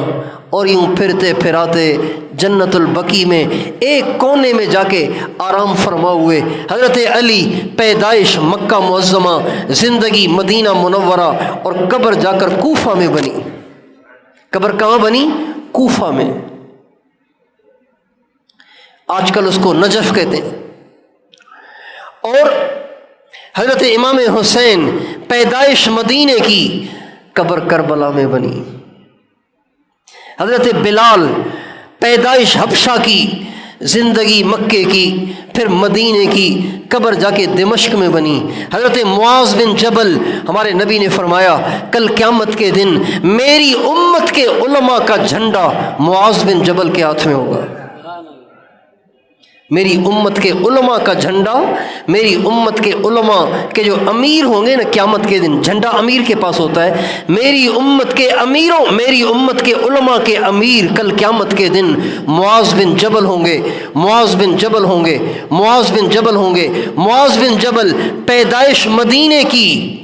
اور یوں پھرتے پھراتے جنت البقیع میں ایک کونے میں جا کے آرام فرما ہوئے۔ حضرت علی پیدائش مکہ معظمہ، زندگی مدینہ منورہ، اور قبر جا کر کوفہ میں بنی۔ قبر کہاں بنی؟ کوفہ میں، آج کل اس کو نجف کہتے ہیں۔ اور حضرت امام حسین پیدائش مدینے کی، قبر کربلا میں بنی۔ حضرت بلال پیدائش حبشہ کی، زندگی مکے کی، پھر مدینے کی، قبر جا کے دمشق میں بنی۔ حضرت معاذ بن جبل، ہمارے نبی نے فرمایا کل قیامت کے دن میری امت کے علماء کا جھنڈا معاذ بن جبل کے ہاتھ میں ہوگا۔ میری امت کے علماء کا جھنڈا، میری امت کے علماء کے جو امیر ہوں گے نا قیامت کے دن، جھنڈا امیر کے پاس ہوتا ہے، میری امت کے امیروں، میری امت کے علماء کے امیر کل قیامت کے دن معاذ بن جبل ہوں گے، معاذ بن جبل ہوں گے، معاذ بن جبل ہوں گے۔ معاذ بن جبل پیدائش مدینے کی،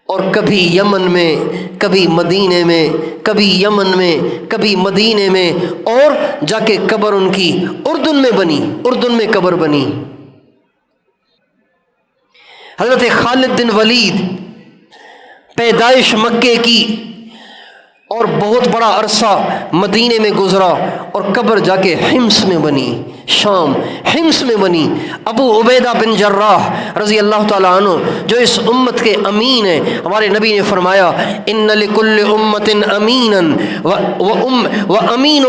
اور کبھی یمن میں، کبھی مدینے میں، کبھی یمن میں، کبھی مدینے میں، اور جا کے قبر ان کی اردن میں بنی، اردن میں قبر بنی۔ حضرت خالد بن ولید پیدائش مکے کی، اور بہت بڑا عرصہ مدینے میں گزرا اور قبر جا کے حمص میں بنی، شام حمص میں بنی۔ ابو عبیدہ بن جراح رضی اللہ تعالیٰ عنہ جو اس امت کے امین ہیں، ہمارے نبی نے فرمایا ان لکل امت امینا و امین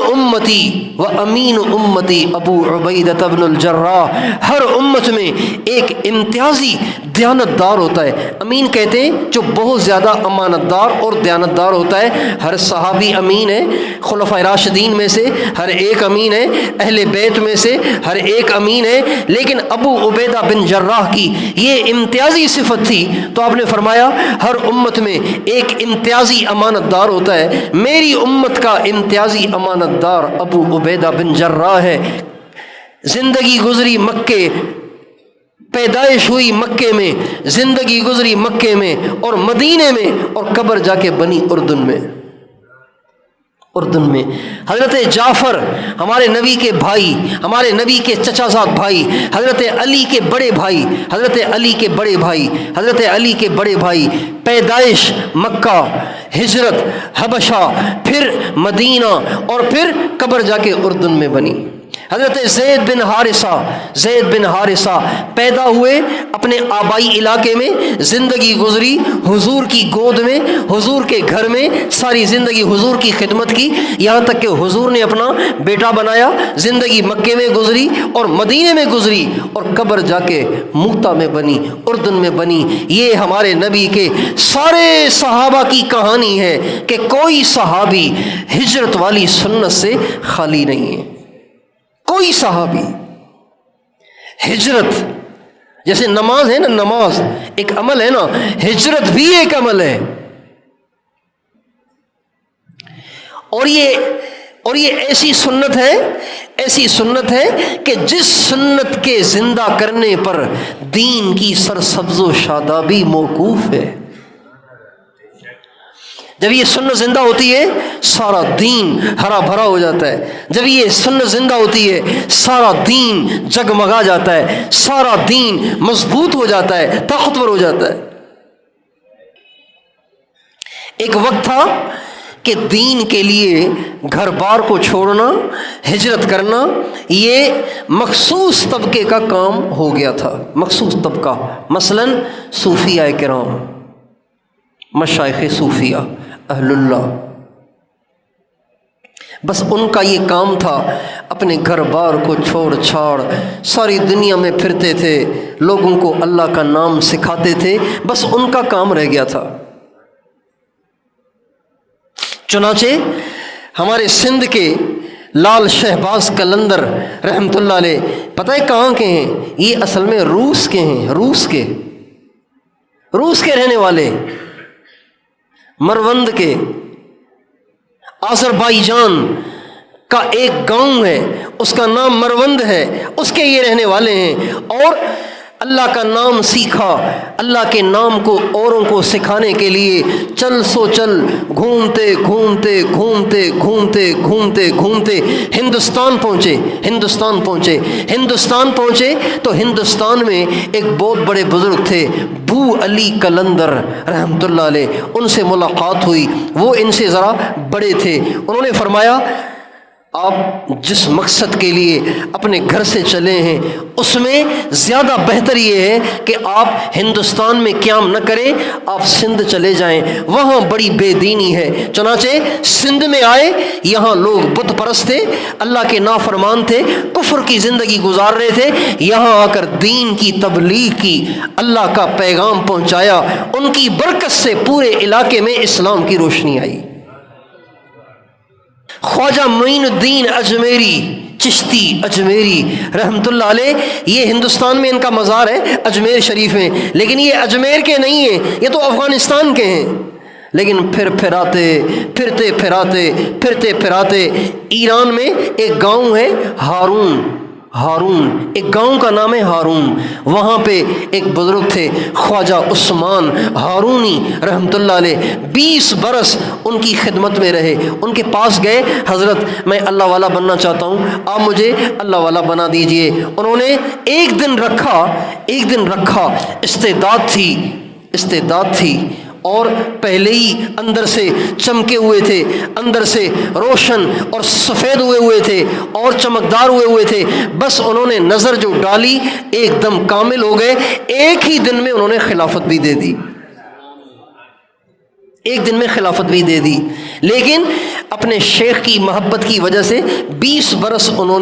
امتی ابو عبیدہ بن الجراح۔ ہر امت میں ایک امتیازی دیانتدار ہوتا ہے، امین کہتے ہیں جو بہت زیادہ امانت دار اور دیانتدار ہوتا ہے۔ ہر صحابی امین ہے، خلفائے راشدین میں سے ہر ایک امین ہے، اہل بیت میں سے ہر ایک امین ہے، لیکن ابو عبیدہ بن جراح کی یہ امتیازی صفت تھی، تو آپ نے فرمایا ہر امت میں ایک امتیازی امانت دار ہوتا ہے، میری امت کا امتیازی امانت دار ابو عبیدہ بن جراح ہے۔ زندگی گزری مکے، پیدائش ہوئی مکے میں، زندگی گزری مکے میں اور مدینے میں، اور قبر جا کے بنی اردن میں۔ اردن میں حضرت جعفر ہمارے نبی کے بھائی، ہمارے نبی کے چچا زاد بھائی، حضرت علی کے بڑے بھائی، حضرت علی کے بڑے بھائی، حضرت علی کے بڑے بھائی، پیدائش مکہ، ہجرت حبشہ، پھر مدینہ، اور پھر قبر جا کے اردن میں بنی۔ حضرت زید بن حارثہ پیدا ہوئے اپنے آبائی علاقے میں، زندگی گزری حضور کی گود میں، حضور کے گھر میں، ساری زندگی حضور کی خدمت کی، یہاں تک کہ حضور نے اپنا بیٹا بنایا۔ زندگی مکے میں گزری اور مدینے میں گزری، اور قبر جا کے موتا میں بنی، اردن میں بنی۔ یہ ہمارے نبی کے سارے صحابہ کی کہانی ہے کہ کوئی صحابی ہجرت والی سنت سے خالی نہیں ہے، کوئی صحابی۔ ہجرت جیسے نماز ہے نا، نماز ایک عمل ہے نا، ہجرت بھی ایک عمل ہے۔ اور یہ ایسی سنت ہے کہ جس سنت کے زندہ کرنے پر دین کی سرسبز و شادابی موقوف ہے۔ جب یہ سنت زندہ ہوتی ہے سارا دین ہرا بھرا ہو جاتا ہے، جب یہ سنت زندہ ہوتی ہے سارا دین جگمگا جاتا ہے، سارا دین مضبوط ہو جاتا ہے، طاقتور ہو جاتا ہے۔ ایک وقت تھا کہ دین کے لیے گھر بار کو چھوڑنا، ہجرت کرنا، یہ مخصوص طبقے کا کام ہو گیا تھا، مخصوص طبقہ، مثلاً صوفیاء کرام، مشائخ صوفیہ، اہل اللہ، بس ان کا یہ کام تھا، اپنے گھر بار کو چھوڑ چھاڑ ساری دنیا میں پھرتے تھے، لوگوں کو اللہ کا نام سکھاتے تھے، بس ان کا کام رہ گیا تھا۔ چنانچہ ہمارے سندھ کے لال شہباز قلندر رحمۃ اللہ علیہ، پتہ ہے کہاں کے ہیں؟ یہ اصل میں روس کے ہیں، روس کے رہنے والے، مروند کے، آذربائیجان کا ایک گاؤں ہے، اس کا نام مروند ہے، اس کے یہ رہنے والے ہیں، اور اللہ کا نام سیکھا، اللہ کے نام کو اوروں کو سکھانے کے لیے چل سو چل، گھومتے گھومتے ہندوستان پہنچے تو ہندوستان میں ایک بہت بڑے بزرگ تھے، بو علی قلندر رحمۃ اللہ علیہ، ان سے ملاقات ہوئی، وہ ان سے ذرا بڑے تھے، انہوں نے فرمایا آپ جس مقصد کے لیے اپنے گھر سے چلے ہیں اس میں زیادہ بہتر یہ ہے کہ آپ ہندوستان میں قیام نہ کریں، آپ سندھ چلے جائیں، وہاں بڑی بے دینی ہے۔ چنانچہ سندھ میں آئے، یہاں لوگ بت پرست تھے، اللہ کے نافرمان تھے، کفر کی زندگی گزار رہے تھے، یہاں آ کر دین کی تبلیغ کی، اللہ کا پیغام پہنچایا، ان کی برکت سے پورے علاقے میں اسلام کی روشنی آئی۔ خواجہ معین الدین اجمیری، چشتی اجمیری رحمۃ اللہ علیہ، یہ ہندوستان میں ان کا مزار ہے اجمیر شریف میں، لیکن یہ اجمیر کے نہیں ہیں، یہ تو افغانستان کے ہیں، لیکن پھرتے پھراتے ایران میں ایک گاؤں ہے ہارون، ایک گاؤں کا نام ہے ہارون، وہاں پہ ایک بزرگ تھے خواجہ عثمان ہارونی رحمۃ اللہ علیہ، 20 برس ان کی خدمت میں رہے، ان کے پاس گئے، حضرت میں اللہ والا بننا چاہتا ہوں، آپ مجھے اللہ والا بنا دیجئے۔ انہوں نے ایک دن رکھا، استعداد تھی، اور پہلے ہی اندر سے چمکے ہوئے تھے، اندر سے روشن اور سفید ہوئے تھے اور چمکدار ہوئے تھے، بس انہوں نے نظر جو ڈالی ایک دم کامل ہو گئے، ایک ہی دن میں انہوں نے خلافت بھی دے دی، ایک دن میں خلافت بھی دے دی۔ لیکن اپنے شیخ کی محبت کی وجہ سے 20 برس انہوں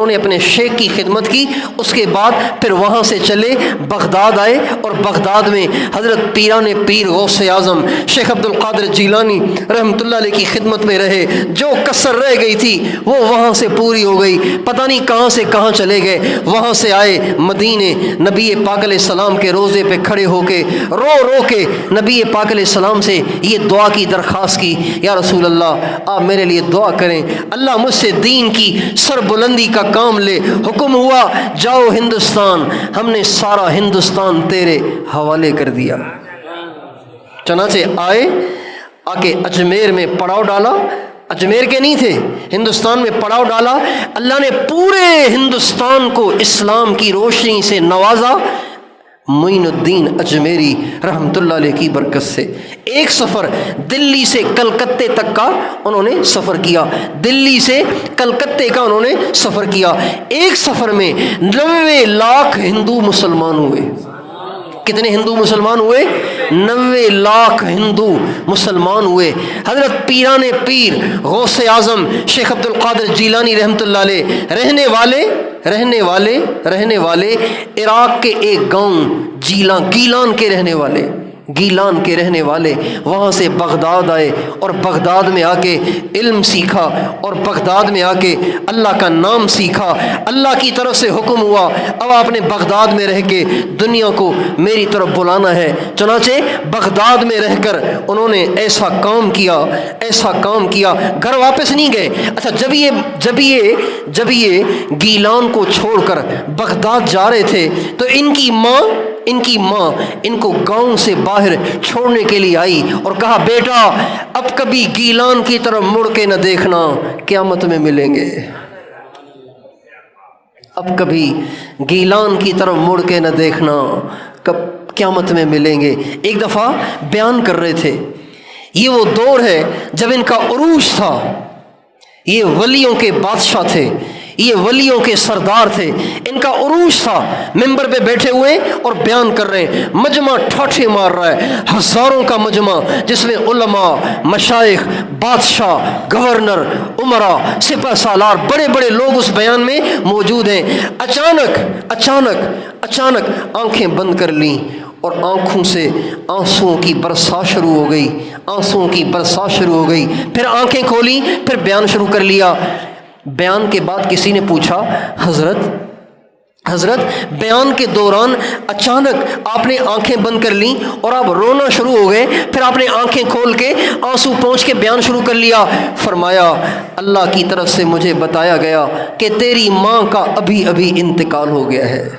نے اپنے شیخ کی خدمت کی۔ اس کے بعد پھر وہاں سے چلے بغداد آئے، اور بغداد میں حضرت پیران پیر غوث اعظم شیخ عبد القادر جیلانی رحمۃ اللہ علیہ کی خدمت میں رہے۔ جو کسر رہ گئی تھی وہ وہاں سے پوری ہو گئی، پتہ نہیں کہاں سے کہاں چلے گئے۔ وہاں سے آئے مدینے، نبی پاک علیہ السلام کے روضے پہ کھڑے ہو کے رو کے نبی پاک علیہ السلام سے یہ دعا کی درخواست کی، یا رسول اللہ آپ میرے لیے دعا کریں، اللہ مجھ سے دین کی سر بلندی کا کام لے۔ حکم ہوا جاؤ ہندوستان، ہم نے سارا ہندوستان تیرے حوالے کر دیا۔ چنانچہ آئے، آ کے اجمیر میں پڑاؤ ڈالا، اجمیر کے نہیں تھے، ہندوستان میں پڑاؤ ڈالا۔ اللہ نے پورے ہندوستان کو اسلام کی روشنی سے نوازا، معین الدین اجمیری رحمۃ اللہ علیہ کی برکت سے۔ ایک سفر دلی سے کلکتے تک کا انہوں نے سفر کیا، دلی سے کلکتے کا انہوں نے سفر کیا۔ ایک سفر میں 90 لاکھ ہندو مسلمان ہوئے۔ کتنے ہندو مسلمان ہوئے؟ 90 لاکھ ہندو مسلمان ہوئے۔ حضرت پیران پیر غوث اعظم شیخ عبد القادر جیلانی رحمۃ اللہ علیہ رہنے والے عراق کے ایک گاؤں گیلان کے رہنے والے وہاں سے بغداد آئے، اور بغداد میں آ کے علم سیکھا، اور بغداد میں آ کے اللہ کا نام سیکھا۔ اللہ کی طرف سے حکم ہوا اب آپ نے بغداد میں رہ کے دنیا کو میری طرف بلانا ہے۔ چنانچہ بغداد میں رہ کر انہوں نے ایسا کام کیا، گھر واپس نہیں گئے۔ اچھا، جب یہ گیلان کو چھوڑ کر بغداد جا رہے تھے تو ان کی ماں ان کو گاؤں سے باہر چھوڑنے کے لیے آئی اور کہا، بیٹا اب کبھی گیلان کی طرف مڑ کے نہ دیکھنا، قیامت میں ملیں گے۔ اب کبھی گیلان کی طرف مڑ کے نہ دیکھنا، قیامت میں ملیں گے۔ ایک دفعہ بیان کر رہے تھے، یہ وہ دور ہے جب ان کا عروج تھا، یہ ولیوں کے بادشاہ تھے، یہ ولیوں کے سردار تھے، ان کا عروج تھا۔ ممبر پہ بیٹھے ہوئے اور بیان کر رہے ہیں، مجمع ٹھاٹھے مار رہا ہے، ہزاروں کا مجمع جس میں علماء، مشائخ، بادشاہ، گورنر، امراء، سپہ سالار، بڑے بڑے لوگ اس بیان میں موجود ہیں۔ اچانک آنکھیں بند کر لیں اور آنکھوں سے آنسوؤں کی برسات شروع ہو گئی، پھر آنکھیں کھولیں، پھر بیان شروع کر لیا۔ بیان کے بعد کسی نے پوچھا، حضرت بیان کے دوران اچانک آپ نے آنکھیں بند کر لیں اور آپ رونا شروع ہو گئے، پھر آپ نے آنکھیں کھول کے آنسو پہنچ کے بیان شروع کر لیا۔ فرمایا، اللہ کی طرف سے مجھے بتایا گیا کہ تیری ماں کا ابھی انتقال ہو گیا ہے۔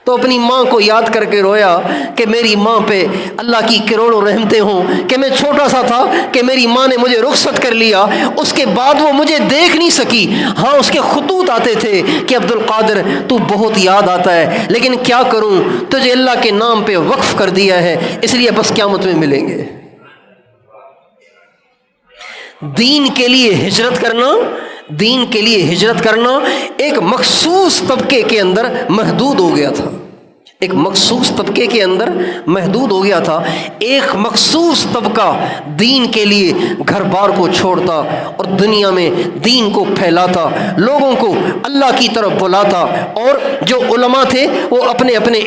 تو اپنی ماں کو یاد کر کے رویا کہ میری ماں پہ اللہ کی کروڑوں رحمتیں ہوں کہ میں چھوٹا سا تھا کہ میری ماں نے مجھے رخصت کر لیا، اس کے بعد وہ مجھے دیکھ نہیں سکی۔ ہاں، اس کے خطوط آتے تھے کہ عبد القادر تو بہت یاد آتا ہے، لیکن کیا کروں، تجھے اللہ کے نام پہ وقف کر دیا ہے، اس لیے بس قیامت میں ملیں گے۔ دین کے لیے ہجرت کرنا ایک مخصوص طبقے کے اندر محدود ہو گیا تھا، ایک مخصوص طبقہ دین کے لیے گھر بار کو چھوڑتا اور دنیا میں دین کو پھیلاتا، لوگوں کو اللہ کی طرف بلاتا، اور جو علماء تھے وہ اپنے اپنے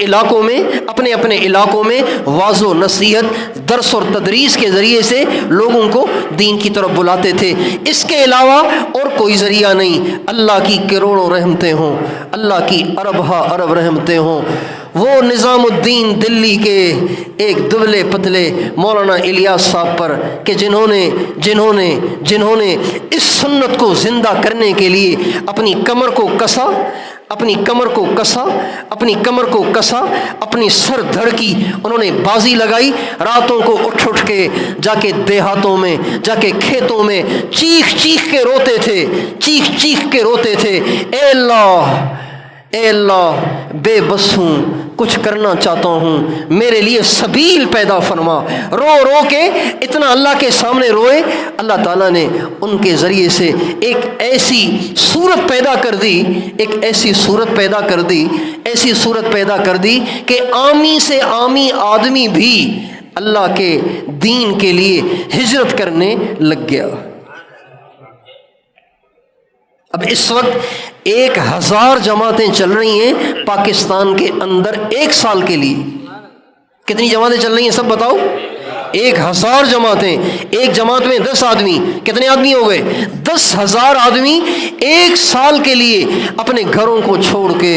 علاقوں میں واعظ و نصیحت، درس اور تدریس کے ذریعے سے لوگوں کو دین کی طرف بلاتے تھے۔ اس کے علاوہ اور کوئی ذریعہ نہیں۔ اللہ کی کروڑوں رحمتیں ہوں، اللہ کی ارب رحمتیں ہوں۔ وہ نظام الدین دلی کے ایک دبلے پتلے مولانا الیاس صاحب پر کہ جنہوں نے اس سنت کو زندہ کرنے کے لیے اپنی کمر کو کسا، اپنی سر دھڑ کی، انہوں نے بازی لگائی، راتوں کو اٹھ کے جا کے دیہاتوں میں، جا کے کھیتوں میں چیخ کے روتے تھے، اے اللہ بے بس ہوں، کچھ کرنا چاہتا ہوں، میرے لیے سبیل پیدا فرما۔ رو رو کے اتنا اللہ کے سامنے روئے، اللہ تعالیٰ نے ان کے ذریعے سے ایک ایسی صورت پیدا کر دی، ایسی صورت پیدا کر دی کہ عامی سے عامی آدمی بھی اللہ کے دین کے لیے ہجرت کرنے لگ گیا۔ اب اس وقت 1000 جماعتیں چل رہی ہیں پاکستان کے اندر ایک سال کے لیے۔ کتنی جماعتیں چل رہی ہیں سب بتاؤ؟ 1000 جماعتیں، ایک جماعت میں 10 آدمی، کتنے آدمی ہو گئے؟ 10,000 آدمی ایک سال کے لیے اپنے گھروں کو چھوڑ کے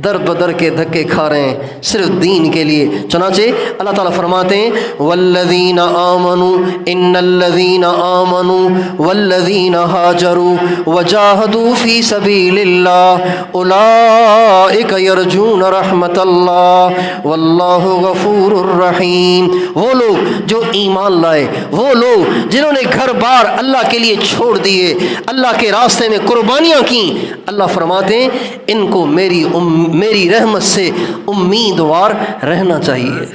در بدر کے دھکے کھا رہے ہیں صرف دین کے لیے۔ چنانچہ اللہ تعالیٰ فرماتے ہیں والذین آمنوا ان الذین آمنوا والذین ہاجروا وجاہدوا فی سبیل اللہ اولئک یرجون رحمت اللہ واللہ غفور الرحیم۔ وہ لوگ جو ایمان لائے، وہ لوگ جنہوں نے گھر بار اللہ کے لیے چھوڑ دیے، اللہ کے راستے میں قربانیاں کی، اللہ فرماتے ہیں ان کو میری رحمت سے امیدوار رہنا چاہیے۔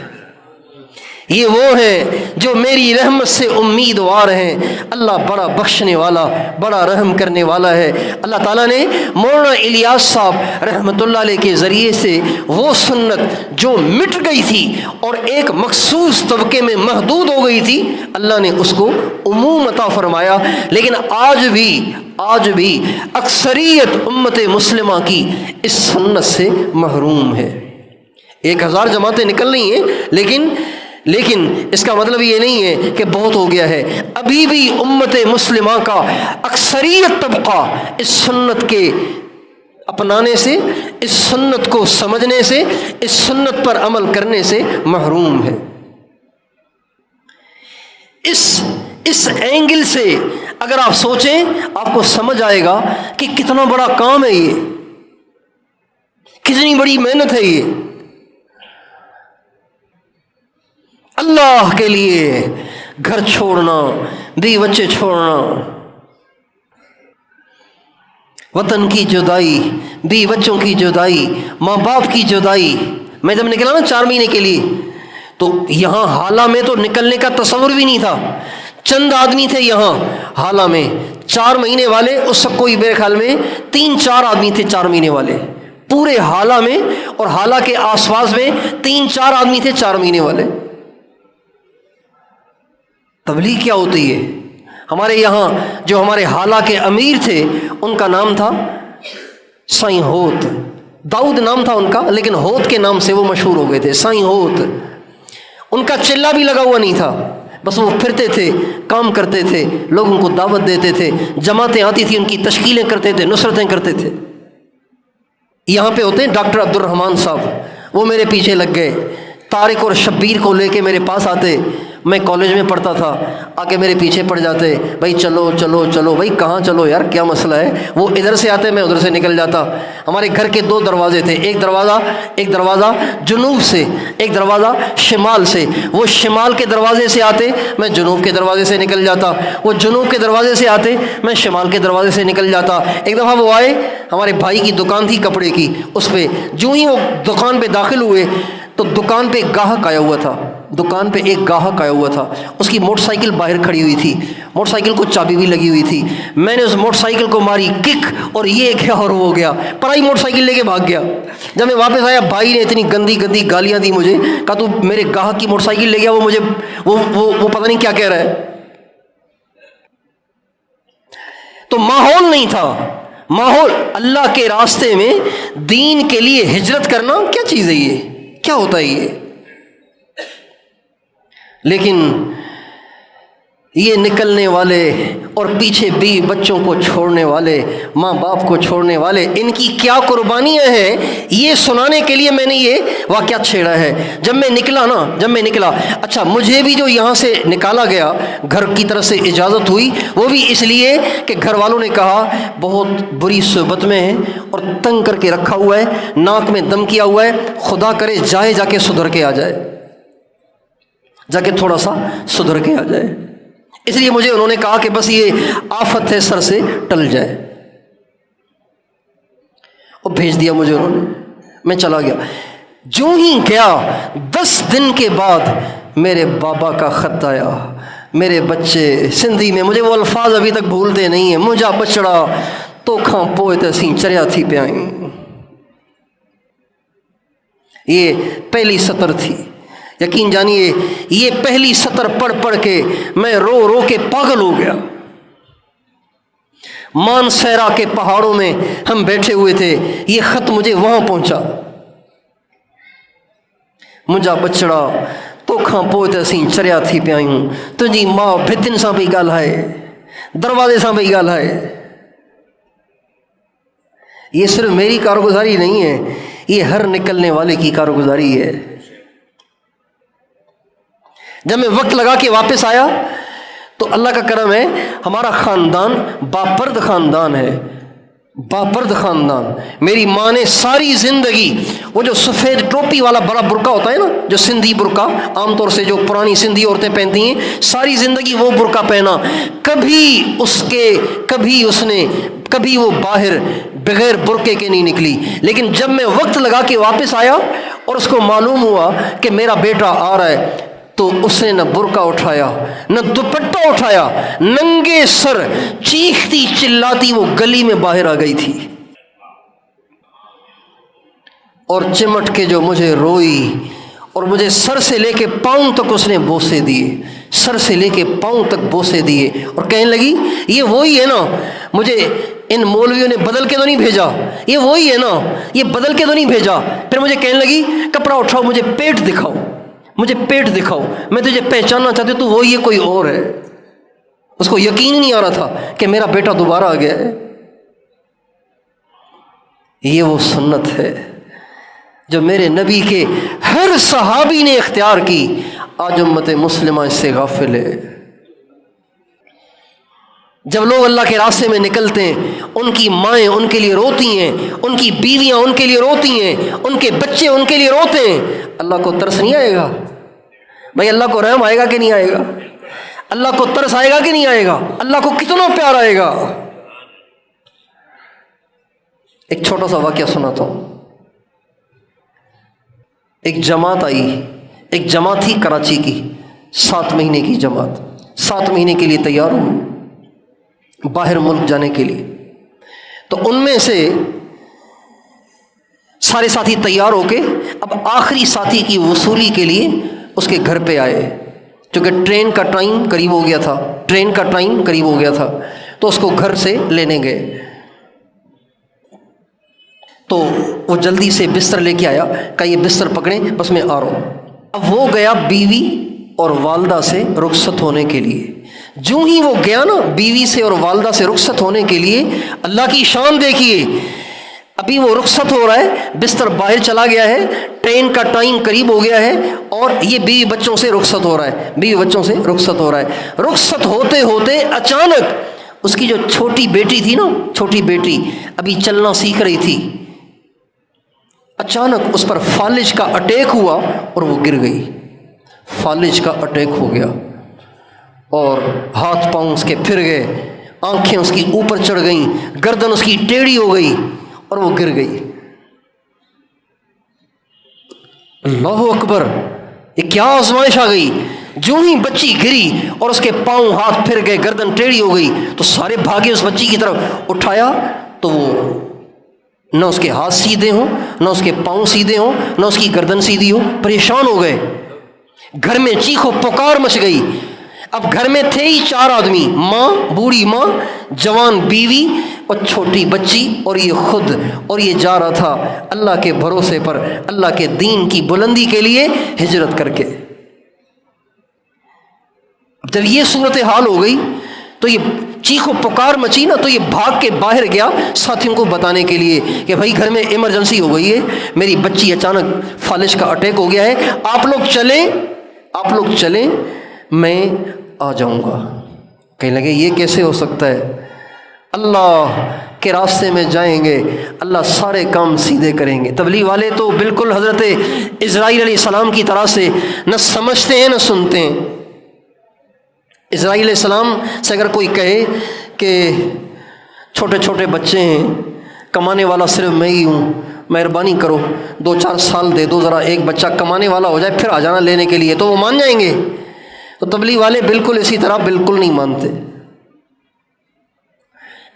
یہ وہ ہیں جو میری رحمت سے امیدوار ہیں۔ اللہ بڑا بخشنے والا، بڑا رحم کرنے والا ہے۔ اللہ تعالیٰ نے مولانا الیاس صاحب رحمۃ اللہ علیہ کے ذریعے سے وہ سنت جو مٹ گئی تھی اور ایک مخصوص طبقے میں محدود ہو گئی تھی، اللہ نے اس کو عموم عطا فرمایا۔ لیکن آج بھی اکثریت امت مسلمہ کی اس سنت سے محروم ہے۔ 1000 جماعتیں نکل رہی ہیں، لیکن اس کا مطلب یہ نہیں ہے کہ بہت ہو گیا ہے۔ ابھی بھی امت مسلمہ کا اکثریت طبقہ اس سنت کے اپنانے سے، اس سنت کو سمجھنے سے، اس سنت پر عمل کرنے سے محروم ہے۔ اس اینگل سے اگر آپ سوچیں آپ کو سمجھ آئے گا کہ کتنا بڑا کام ہے یہ، کتنی بڑی محنت ہے یہ۔ اللہ کے لیے گھر چھوڑنا، بیوی بچے چھوڑنا، وطن کی جدائی، بیوی بچوں کی جدائی، ماں باپ کی جدائی۔ میں جب نکلا نا 4 مہینے کے لیے تو یہاں حالہ میں تو نکلنے کا تصور بھی نہیں تھا۔ چند آدمی تھے یہاں حالہ میں 4 مہینے والے، اس وقت کوئی میرے خیال میں 3-4 آدمی تھے 4 مہینے والے پورے حالہ میں، اور حالہ کے آس پاس میں 3-4 آدمی تھے 4 مہینے والے۔ تبلیغ کیا ہوتی ہے؟ ہمارے یہاں جو ہمارے حالہ کے امیر تھے ان کا نام تھا سائیں ہوت، داؤد نام تھا ان کا، لیکن ہوت کے نام سے وہ مشہور ہو گئے تھے، سائیں ہوت۔ ان کا چلہ بھی لگا ہوا نہیں تھا، بس وہ پھرتے تھے، کام کرتے تھے، لوگوں کو دعوت دیتے تھے، جماعتیں آتی تھی ان کی تشکیلیں کرتے تھے، نصرتیں کرتے تھے۔ یہاں پہ ہوتے ہیں ڈاکٹر عبد الرحمن صاحب، وہ میرے پیچھے لگ گئے، طارق اور شبیر کو لے کے میرے پاس آتے، میں کالج میں پڑھتا تھا، آ کے میرے پیچھے پڑ جاتے، بھائی چلو چلو چلو، بھائی کہاں چلو یار، کیا مسئلہ ہے؟ وہ ادھر سے آتے، میں ادھر سے نکل جاتا۔ ہمارے گھر کے 2 دروازے تھے، ایک دروازہ جنوب سے، ایک دروازہ شمال سے۔ وہ شمال کے دروازے سے آتے، میں جنوب کے دروازے سے نکل جاتا، وہ جنوب کے دروازے سے آتے، میں شمال کے دروازے سے نکل جاتا۔ ایک دفعہ وہ آئے، ہمارے بھائی کی دکان تھی کپڑے کی، اس پہ جو ہی وہ دکان پہ داخل ہوئے تو دکان پہ ایک گاہک آیا ہوا تھا، اس کی موٹر سائیکل باہر کھڑی ہوئی تھی، موٹر سائیکل کو چابی بھی لگی ہوئی تھی۔ میں نے اس موٹر سائیکل کو ماری کک، اور یہ کیا اور وہ گیا، پرائی موٹر سائیکل لے کے بھاگ گیا۔ جب میں واپس آیا بھائی نے اتنی گندی گالیاں دی مجھے، کہا تو میرے گاہک کی موٹر سائیکل لے گیا، وہ مجھے وہ پتہ نہیں کیا کہہ رہا ہے۔ تو ماحول نہیں تھا، ماحول اللہ کے راستے میں دین کے لیے ہجرت کرنا کیا چیز ہے، یہ کیا ہوتا ہے یہ؟ لیکن یہ نکلنے والے اور پیچھے بیوی بچوں کو چھوڑنے والے، ماں باپ کو چھوڑنے والے، ان کی کیا قربانیاں ہیں، یہ سنانے کے لیے میں نے یہ واقعہ چھیڑا ہے۔ جب میں نکلا اچھا، مجھے بھی جو یہاں سے نکالا گیا، گھر کی طرف سے اجازت ہوئی، وہ بھی اس لیے کہ گھر والوں نے کہا بہت بری صحبت میں ہے اور تنگ کر کے رکھا ہوا ہے، ناک میں دم کیا ہوا ہے، خدا کرے جا کے سدھر کے آ جائے، جا کے تھوڑا سا سدھر کے آ جائے۔ اس لیے مجھے انہوں نے کہا کہ بس یہ آفت ہے سر سے ٹل جائے، اور بھیج دیا مجھے انہوں نے، میں چلا گیا۔ جو ہی گیا 10 دن کے بعد میرے بابا کا خط آیا، میرے بچے سندھی میں، مجھے وہ الفاظ ابھی تک بھولتے نہیں ہیں، مجھا بچڑا تو کھاں پوئے تے اسیں چریا تھی پہ آئیں۔ یہ پہلی سطر تھی، یقین جانیے یہ پہلی سطر پڑھ پڑھ کے میں رو رو کے پاگل ہو گیا۔ مانسہرہ کے پہاڑوں میں ہم بیٹھے ہوئے تھے، یہ خط مجھے وہاں پہنچا، مجھا بچڑا تو کھاں پوئے تے اسیں چریا تھی پہ آئیں، تجھی ماں بھتن ساں پئی ڳالھائے، دروازے ساں پئی ڳالھائے۔ یہ صرف میری کارگزاری نہیں ہے، یہ ہر نکلنے والے کی کارگزاری ہے۔ جب میں وقت لگا کے واپس آیا تو اللہ کا کرم ہے، ہمارا خاندان باپرد خاندان ہے، باپرد خاندان۔ میری ماں نے ساری زندگی وہ جو سفید ٹوپی والا بڑا برقع ہوتا ہے نا، جو سندھی برقع عام طور سے جو پرانی سندھی عورتیں پہنتی ہیں، ساری زندگی وہ برقع پہنا، کبھی وہ باہر بغیر برقعے کے نہیں نکلی۔ لیکن جب میں وقت لگا کے واپس آیا اور اس کو معلوم ہوا کہ میرا بیٹا آ رہا ہے، تو اس نے نہ برقع اٹھایا نہ دوپٹہ اٹھایا، ننگے سر چیختی چلاتی وہ گلی میں باہر آ گئی تھی، اور چمٹ کے جو مجھے روئی، اور مجھے سر سے لے کے پاؤں تک اس نے بوسے دیے، سر سے لے کے پاؤں تک بوسے دیے، اور کہنے لگی یہ وہی ہے نا، مجھے ان مولویوں نے بدل کے تو نہیں بھیجا، یہ وہی ہے نا، یہ بدل کے تو نہیں بھیجا۔ پھر مجھے کہنے لگی کپڑا اٹھاؤ، مجھے پیٹ دکھاؤ، مجھے پیٹ دکھاؤ، میں تجھے پہچاننا چاہتی ہوں، تو وہی ہے کوئی اور ہے۔ اس کو یقین ہی نہیں آ رہا تھا کہ میرا بیٹا دوبارہ آ گیا ہے۔ یہ وہ سنت ہے جو میرے نبی کے ہر صحابی نے اختیار کی، آج امت مسلمہ اس سے غافل ہے۔ جب لوگ اللہ کے راستے میں نکلتے ہیں، ان کی مائیں ان کے لیے روتی ہیں، ان کی بیویاں ان کے لیے روتی ہیں، ان کے بچے ان کے لیے روتے ہیں، اللہ کو ترس نہیں آئے گا؟ بھائی اللہ کو رحم آئے گا کہ نہیں آئے گا؟ اللہ کو ترس آئے گا کہ نہیں آئے گا؟ اللہ کو کتنا پیار آئے گا؟ ایک چھوٹا سا واقعہ سناتا ہوں۔ ایک جماعت آئی، ایک جماعت تھی کراچی کی، 7 مہینے کی جماعت، 7 مہینے کے لیے تیار ہوئی باہر ملک جانے کے لیے۔ تو ان میں سے سارے ساتھی تیار ہو کے اب آخری ساتھی کی وصولی کے لیے اس کے گھر پہ آئے، کیونکہ ٹرین کا ٹائم قریب ہو گیا تھا، تو اس کو گھر سے لینے گئے۔ تو وہ جلدی سے بستر لے کے آیا، کہا یہ بستر پکڑیں، بس میں آ رہا ہوں۔ اب وہ گیا بیوی اور والدہ سے رخصت ہونے کے لیے۔ جو ہی وہ گیا نا بیوی سے اور والدہ سے رخصت ہونے کے لیے، اللہ کی شان دیکھیے، ابھی وہ رخصت ہو رہا ہے، بستر باہر چلا گیا ہے، ٹرین کا ٹائم قریب ہو گیا ہے، اور یہ بیوی بچوں سے رخصت ہو رہا ہے۔ رخصت ہوتے ہوتے اچانک اس کی جو چھوٹی بیٹی تھی نا، چھوٹی بیٹی ابھی چلنا سیکھ رہی تھی، اچانک اس پر فالج کا اٹیک ہوا اور وہ گر گئی۔ فالج کا اٹیک ہو گیا اور ہاتھ پاؤں اس کے پھر گئے، آنکھیں اس کی اوپر چڑھ گئیں، گردن اس کی ٹیڑھی ہو گئی اور وہ گر گئی۔ اللہ اکبر، یہ کیا آزمائش آ گئی! جو ہی بچی گری اور اس کے پاؤں ہاتھ پھر گئے، گردن ٹیڑھی ہو گئی، تو سارے بھاگے اس بچی کی طرف، اٹھایا تو وہ نہ اس کے ہاتھ سیدھے ہوں، نہ اس کے پاؤں سیدھے ہوں، نہ اس کی گردن سیدھی ہو، پریشان ہو گئے۔ گھر میں چیخ و پکار مچ گئی۔ اب گھر میں تھے ہی 4 آدمی، ماں، بوڑھی ماں، جوان بیوی اور چھوٹی بچی، اور یہ خود، اور یہ جا رہا تھا اللہ کے بھروسے پر، اللہ کے دین کی بلندی کے لیے ہجرت کر کے۔ جب یہ صورتحال ہو گئی تو یہ چیخ و پکار مچی نا، تو یہ بھاگ کے باہر گیا ساتھیوں کو بتانے کے لیے کہ بھائی گھر میں ایمرجنسی ہو گئی ہے، میری بچی اچانک فالج کا اٹیک ہو گیا ہے، آپ لوگ چلیں، میں آ جاؤں گا۔ کہنے لگے یہ کیسے ہو سکتا ہے؟ اللہ کے راستے میں جائیں گے، اللہ سارے کام سیدھے کریں گے۔ تبلیغ والے تو بالکل حضرت اسرائیل علیہ السلام کی طرح سے نہ سمجھتے ہیں نہ سنتے ہیں۔ اسرائیل علیہ السلام سے اگر کوئی کہے کہ چھوٹے چھوٹے بچے ہیں، کمانے والا صرف میں ہی ہوں، مہربانی کرو 2-4 سال دے دو، ذرا ایک بچہ کمانے والا ہو جائے پھر آ جانا لینے کے لیے، تو وہ مان جائیں گے؟ تو تبلیغ والے بالکل اسی طرح بالکل نہیں مانتے.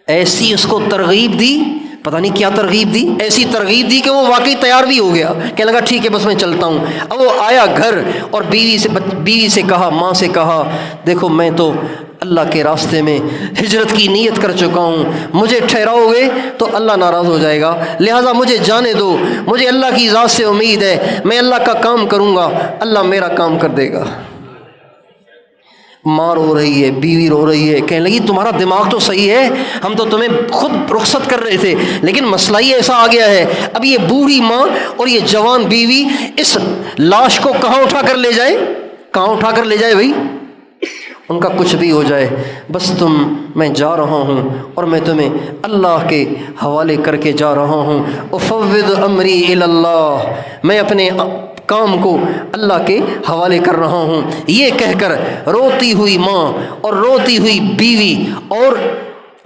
ایسی اس کو ترغیب دی، پتہ نہیں کیا ترغیب دی، ایسی ترغیب دی کہ وہ واقعی تیار بھی ہو گیا، کہنے لگا ٹھیک ہے بس میں چلتا ہوں. اب وہ آیا گھر اور بیوی سے کہا، ماں سے کہا، دیکھو میں تو اللہ کے راستے میں ہجرت کی نیت کر چکا ہوں، مجھے ٹھہراؤ گے تو اللہ ناراض ہو جائے گا، لہٰذا مجھے جانے دو، مجھے اللہ کی ذات سے امید ہے، میں اللہ کا کام کروں گا، اللہ میرا کام کر دے گا. ماں رو رہی ہے، بیوی رو رہی ہے، کہنے لگی تمہارا دماغ تو صحیح ہے، ہم تو تمہیں خود رخصت کر رہے تھے، لیکن مسئلہ ہی ایسا آ گیا ہے، اب یہ بوڑھی ماں اور یہ جوان بیوی اس لاش کو کہاں اٹھا کر لے جائے، کہاں اٹھا کر لے جائے بھائی؟ ان کا کچھ بھی ہو جائے، بس میں جا رہا ہوں اور میں تمہیں اللہ کے حوالے کر کے جا رہا ہوں. افوض امری الی اللہ، میں اپنے کام کو اللہ کے حوالے کر رہا ہوں. یہ کہہ کر روتی ہوئی ماں اور روتی ہوئی بیوی اور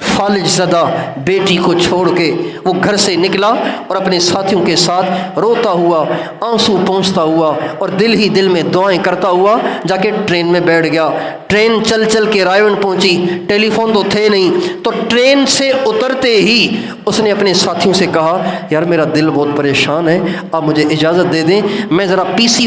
فالج زدہ بیٹی کو چھوڑ کے وہ گھر سے نکلا اور اپنے ساتھیوں کے ساتھ روتا ہوا، آنسو پہنچتا ہوا اور دل ہی دل میں دعائیں کرتا ہوا جا کے ٹرین میں بیٹھ گیا. ٹرین چل چل کے رائے پہنچی، ٹیلی فون تو تھے نہیں، تو ٹرین سے اترتے ہی اس نے اپنے ساتھیوں سے کہا یار میرا دل بہت پریشان ہے، آپ مجھے اجازت دے دیں، میں ذرا پی سی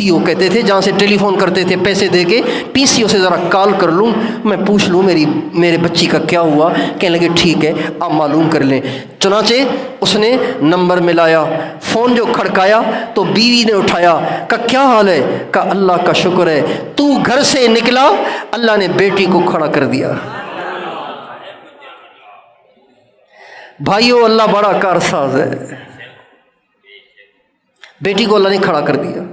او کہتے تھے جہاں سے ٹیلی فون کرتے تھے پیسے دے کے، پی سی او سے ذرا کال کر لوں، میں پوچھ لوں میرے بچی کا کیا ہوا. کہنے لگے ٹھیک ہے آپ معلوم کر لیں. چنانچہ اس نے نمبر ملایا، فون جو کھڑکایا تو بیوی نے اٹھایا، کہا کیا حال ہے؟ کہا اللہ کا شکر ہے، تو گھر سے نکلا اللہ نے بیٹی کو کھڑا کر دیا. بھائیو اللہ بڑا کارساز ہے، بیٹی کو اللہ نے کھڑا کر دیا.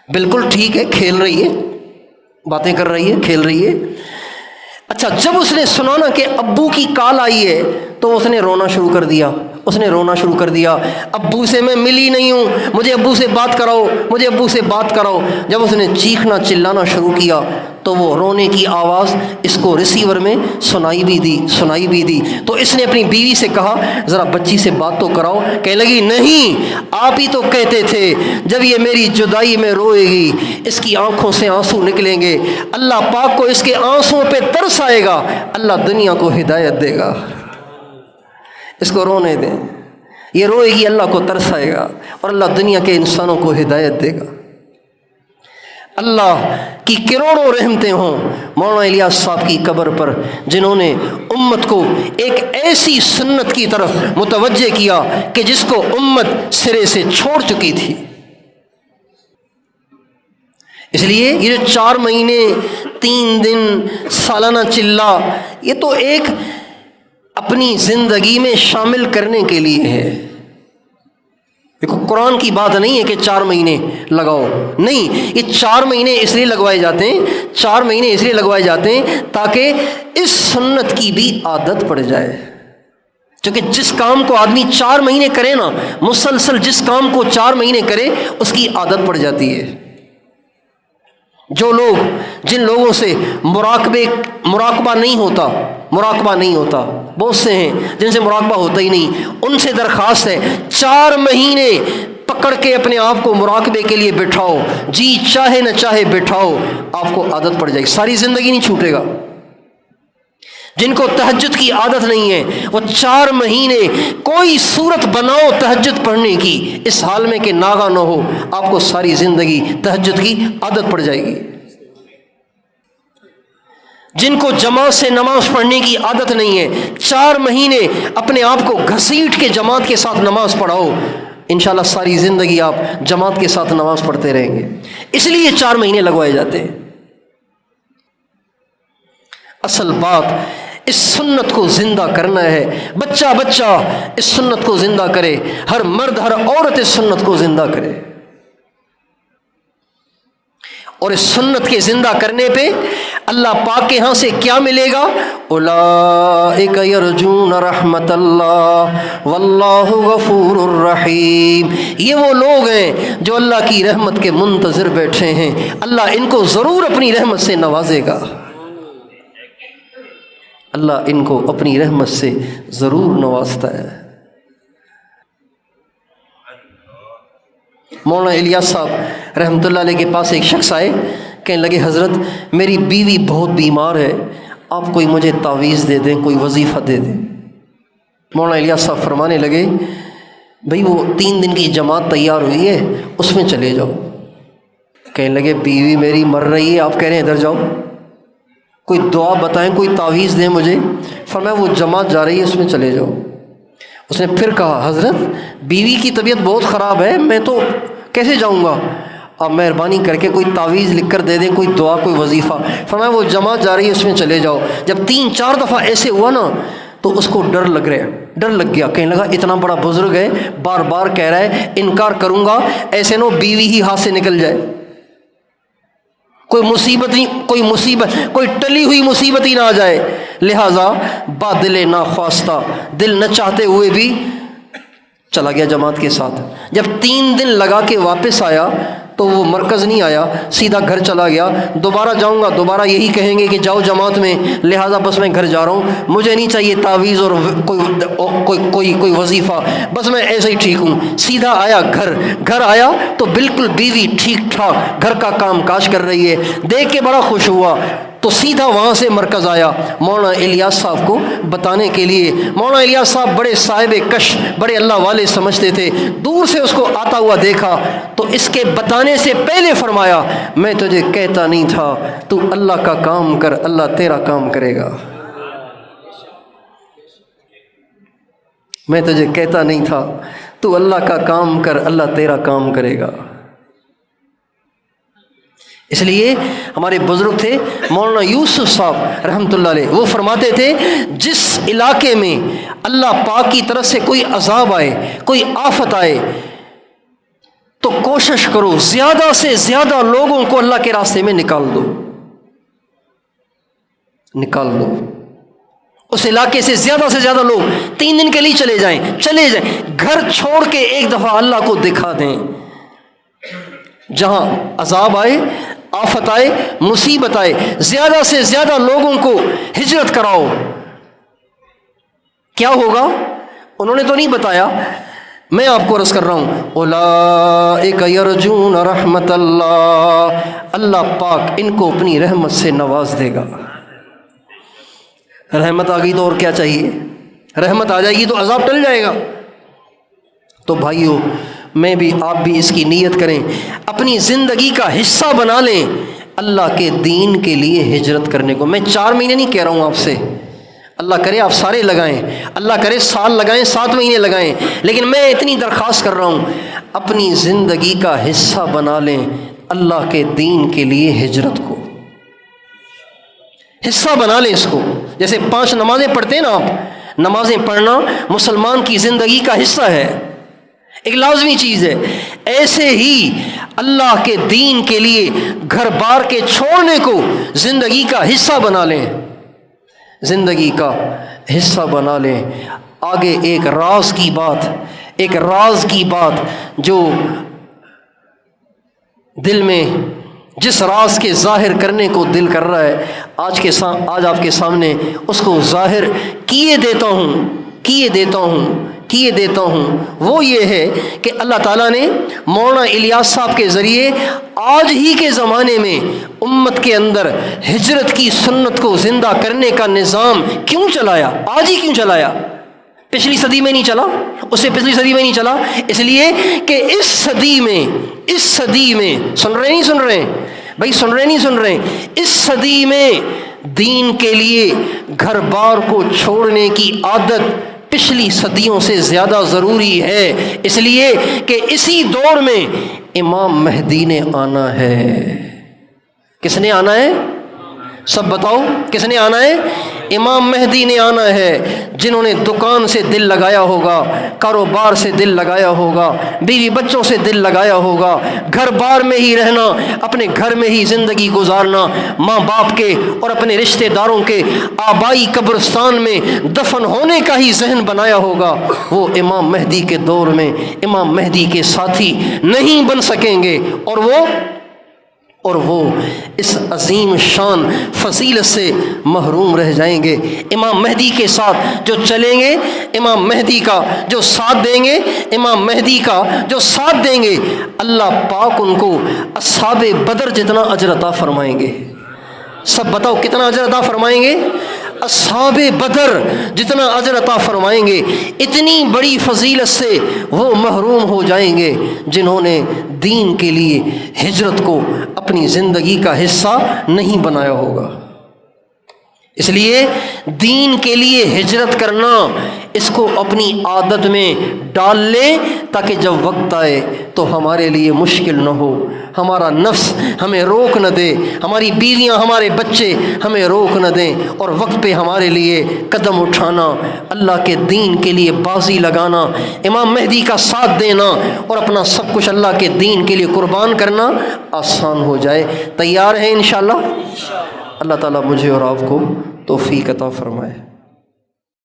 بالکل ٹھیک ہے، کھیل رہی ہے، باتیں کر رہی ہے، کھیل رہی ہے. اچھا جب اس نے سنا نا کہ ابو کی کال آئی ہے تو اس نے رونا شروع کر دیا، ابو سے میں ملی نہیں ہوں، مجھے ابو سے بات کراؤ. جب اس نے چیخنا چلانا شروع کیا تو وہ رونے کی آواز اس کو ریسیور میں سنائی بھی دی. تو اس نے اپنی بیوی سے کہا ذرا بچی سے بات تو کراؤ. کہنے لگی نہیں، آپ ہی تو کہتے تھے جب یہ میری جدائی میں روئے گی اس کی آنکھوں سے آنسو نکلیں گے، اللہ پاک کو اس کے آنسوں پہ ترس آئے گا، اللہ دنیا کو ہدایت دے گا، اس کو رونے دیں، یہ روئے گی اللہ کو ترس آئے گا اور اللہ دنیا کے انسانوں کو ہدایت دے گا. اللہ کی کروڑوں رحمتیں ہوں مولانا الیاس صاحب کی قبر پر، جنہوں نے امت کو ایک ایسی سنت کی طرف متوجہ کیا کہ جس کو امت سرے سے چھوڑ چکی تھی. اس لیے یہ جو 4 مہینے 3 دن سالانہ چلہ، یہ تو ایک اپنی زندگی میں شامل کرنے کے لیے ہے. دیکھو قرآن کی بات نہیں ہے کہ 4 مہینے لگاؤ، نہیں، یہ 4 مہینے اس لیے لگوائے جاتے ہیں تاکہ اس سنت کی بھی عادت پڑ جائے. چونکہ جس کام کو آدمی 4 مہینے کرے نا، مسلسل جس کام کو 4 مہینے کرے اس کی عادت پڑ جاتی ہے. جن لوگوں سے مراقبہ نہیں ہوتا، بہت سے ہیں جن سے مراقبہ ہوتا ہی نہیں، ان سے درخواست ہے 4 مہینے پکڑ کے اپنے آپ کو مراقبے کے لیے بٹھاؤ، جی چاہے نہ چاہے بٹھاؤ، آپ کو عادت پڑ جائے گی، ساری زندگی نہیں چھوٹے گا. جن کو تہجد کی عادت نہیں ہے وہ 4 مہینے کوئی صورت بناؤ تہجد پڑھنے کی، اس حال میں کہ ناغہ نہ ہو، آپ کو ساری زندگی تہجد کی عادت پڑ جائے گی. جن کو جماعت سے نماز پڑھنے کی عادت نہیں ہے، 4 مہینے اپنے آپ کو گھسیٹ کے جماعت کے ساتھ نماز پڑھاؤ، انشاءاللہ ساری زندگی آپ جماعت کے ساتھ نماز پڑھتے رہیں گے. اس لیے 4 مہینے لگوائے جاتے ہیں. اصل بات اس سنت کو زندہ کرنا ہے. بچہ اس سنت کو زندہ کرے، ہر مرد ہر عورت اس سنت کو زندہ کرے. اور اس سنت کے زندہ کرنے پہ اللہ پاک کے ہاں سے کیا ملے گا؟ اولئک یرجون رحمت اللہ واللہ غفور الرحیم. یہ وہ لوگ ہیں جو اللہ کی رحمت کے منتظر بیٹھے ہیں، اللہ ان کو ضرور اپنی رحمت سے نوازے گا. اللہ ان کو اپنی رحمت سے ضرور نوازتا ہے۔ مولانا الیاس صاحب رحمۃ اللہ علیہ کے پاس ایک شخص آئے، کہنے لگے حضرت میری بیوی بہت بیمار ہے، آپ کوئی مجھے تعویذ دے دیں، کوئی وظیفہ دے دیں۔ مولانا الیاس صاحب فرمانے لگے بھئی وہ 3 دن کی جماعت تیار ہوئی ہے، اس میں چلے جاؤ۔ کہنے لگے بیوی میری مر رہی ہے، آپ کہہ رہے ہیں ادھر جاؤ، کوئی دعا بتائیں، کوئی تعویذ دیں مجھے۔ فرمایا وہ جماعت جا رہی ہے، اس میں چلے جاؤ۔ اس نے پھر کہا حضرت بیوی کی طبیعت بہت خراب ہے، میں تو کیسے جاؤں گا، آپ مہربانی کر کے کوئی تعویذ لکھ کر دے دیں، کوئی دعا، کوئی وظیفہ۔ فرمایا وہ جماعت جا رہی ہے، اس میں چلے جاؤ۔ جب 3-4 دفعہ ایسے ہوا نا تو اس کو ڈر لگ گیا، کہنے لگا اتنا بڑا بزرگ ہے، بار بار کہہ رہا ہے، انکار کروں گا ایسے نہ بیوی ہی ہاتھ سے نکل جائے، کوئی ٹلی ہوئی مصیبت ہی نہ آ جائے، لہٰذا با دل ناخواستہ، دل نہ چاہتے ہوئے بھی چلا گیا جماعت کے ساتھ۔ جب 3 دن لگا کے واپس آیا تو وہ مرکز نہیں آیا، سیدھا گھر چلا گیا۔ دوبارہ جاؤں گا، دوبارہ یہی کہیں گے کہ جاؤ جماعت میں، لہٰذا بس میں گھر جا رہا ہوں، مجھے نہیں چاہیے تعویذ اور کوئی وظیفہ، بس میں ایسے ہی ٹھیک ہوں۔ سیدھا آیا گھر آیا تو بالکل بیوی ٹھیک ٹھاک گھر کا کام کاج کر رہی ہے، دیکھ کے بڑا خوش ہوا، تو سیدھا وہاں سے مرکز آیا مولانا الیاس صاحب کو بتانے کے لیے۔ مولانا الیاس صاحب بڑے صاحب کش، بڑے اللہ والے سمجھتے تھے، دور سے اس کو آتا ہوا دیکھا تو اس کے بتانے سے پہلے فرمایا میں تجھے کہتا نہیں تھا تو اللہ کا کام کر، اللہ تیرا کام کرے گا۔ میں تجھے کہتا نہیں تھا تو اللہ کا کام کر، اللہ تیرا کام کرے گا۔ اس لیے ہمارے بزرگ تھے مولانا یوسف صاحب رحمۃ اللہ علیہ، وہ فرماتے تھے جس علاقے میں اللہ پاک کی طرف سے کوئی عذاب آئے، کوئی آفت آئے، تو کوشش کرو زیادہ سے زیادہ لوگوں کو اللہ کے راستے میں نکال دو۔ اس علاقے سے زیادہ لوگ 3 دن کے لیے چلے جائیں، گھر چھوڑ کے ایک دفعہ اللہ کو دکھا دیں۔ جہاں عذاب آئے، آفت آئے، مصیبت آئے، زیادہ سے زیادہ لوگوں کو ہجرت کراؤ۔ کیا ہوگا انہوں نے تو نہیں بتایا، میں آپ کو عرض کر رہا ہوں، اولئک یرجون رحمت اللہ، اللہ پاک ان کو اپنی رحمت سے نواز دے گا۔ رحمت آ گئی تو اور کیا چاہیے، رحمت آ جائے گی تو عذاب ٹل جائے گا۔ تو بھائیو میں بھی آپ بھی اس کی نیت کریں، اپنی زندگی کا حصہ بنا لیں اللہ کے دین کے لیے ہجرت کرنے کو۔ میں 4 مہینے نہیں کہہ رہا ہوں آپ سے، اللہ کرے آپ سارے لگائیں، اللہ کرے سال لگائیں، 7 مہینے لگائیں، لیکن میں اتنی درخواست کر رہا ہوں اپنی زندگی کا حصہ بنا لیں اللہ کے دین کے لیے ہجرت کو، حصہ بنا لیں اس کو۔ جیسے 5 نمازیں پڑھتے ہیں نا آپ، نمازیں پڑھنا مسلمان کی زندگی کا حصہ ہے، ایک لازمی چیز ہے، ایسے ہی اللہ کے دین کے لیے گھر بار کے چھوڑنے کو زندگی کا حصہ بنا لیں، زندگی کا حصہ بنا لیں۔ آگے ایک راز کی بات جو دل میں، جس راز کے ظاہر کرنے کو دل کر رہا ہے، آج آپ کے سامنے اس کو ظاہر کیے دیتا ہوں۔ وہ یہ ہے کہ اللہ تعالیٰ نے مولانا الیاس صاحب کے ذریعے آج ہی کے زمانے میں امت کے اندر ہجرت کی سنت کو زندہ کرنے کا نظام کیوں چلایا، آج ہی کیوں چلایا، پچھلی صدی میں نہیں چلا، اس سے پچھلی صدی میں نہیں چلا، اس لیے کہ اس صدی میں سن رہے ہیں اس صدی میں دین کے لیے گھر بار کو چھوڑنے کی عادت پچھلی صدیوں سے زیادہ ضروری ہے، اس لیے کہ اسی دور میں امام مہدی نے آنا ہے۔ کس نے آنا ہے؟ سب بتاؤ، کس نے آنا ہے؟ امام مہدی نے آنا ہے۔ جنہوں نے دکان سے دل لگایا ہوگا، کاروبار سے دل لگایا ہوگا، بیوی بچوں سے دل لگایا ہوگا، گھر بار میں ہی رہنا، اپنے گھر میں ہی زندگی گزارنا، ماں باپ کے اور اپنے رشتہ داروں کے آبائی قبرستان میں دفن ہونے کا ہی ذہن بنایا ہوگا، وہ امام مہدی کے دور میں امام مہدی کے ساتھی نہیں بن سکیں گے، اور وہ اور وہ اس عظیم شان فضیلت سے محروم رہ جائیں گے۔ امام مہدی کے ساتھ جو چلیں گے، امام مہدی کا جو ساتھ دیں گے، امام مہدی کا جو ساتھ دیں گے، اللہ پاک ان کو اصحاب بدر جتنا اجر عطا فرمائیں گے۔ سب بتاؤ کتنا اجر عطا فرمائیں گے؟ اصحاب بدر جتنا اجر عطا فرمائیں گے۔ اتنی بڑی فضیلت سے وہ محروم ہو جائیں گے جنہوں نے دین کے لیے ہجرت کو اپنی زندگی کا حصہ نہیں بنایا ہوگا۔ اس لیے دین کے لیے ہجرت کرنا، اس کو اپنی عادت میں ڈال لیں تاکہ جب وقت آئے تو ہمارے لیے مشکل نہ ہو، ہمارا نفس ہمیں روک نہ دے، ہماری بیویاں ہمارے بچے ہمیں روک نہ دیں، اور وقت پہ ہمارے لیے قدم اٹھانا، اللہ کے دین کے لیے بازی لگانا، امام مہدی کا ساتھ دینا اور اپنا سب کچھ اللہ کے دین کے لیے قربان کرنا آسان ہو جائے۔ تیار ہیں انشاءاللہ؟ اللہ تعالیٰ مجھے اور آپ کو توفیق عطا فرمائے۔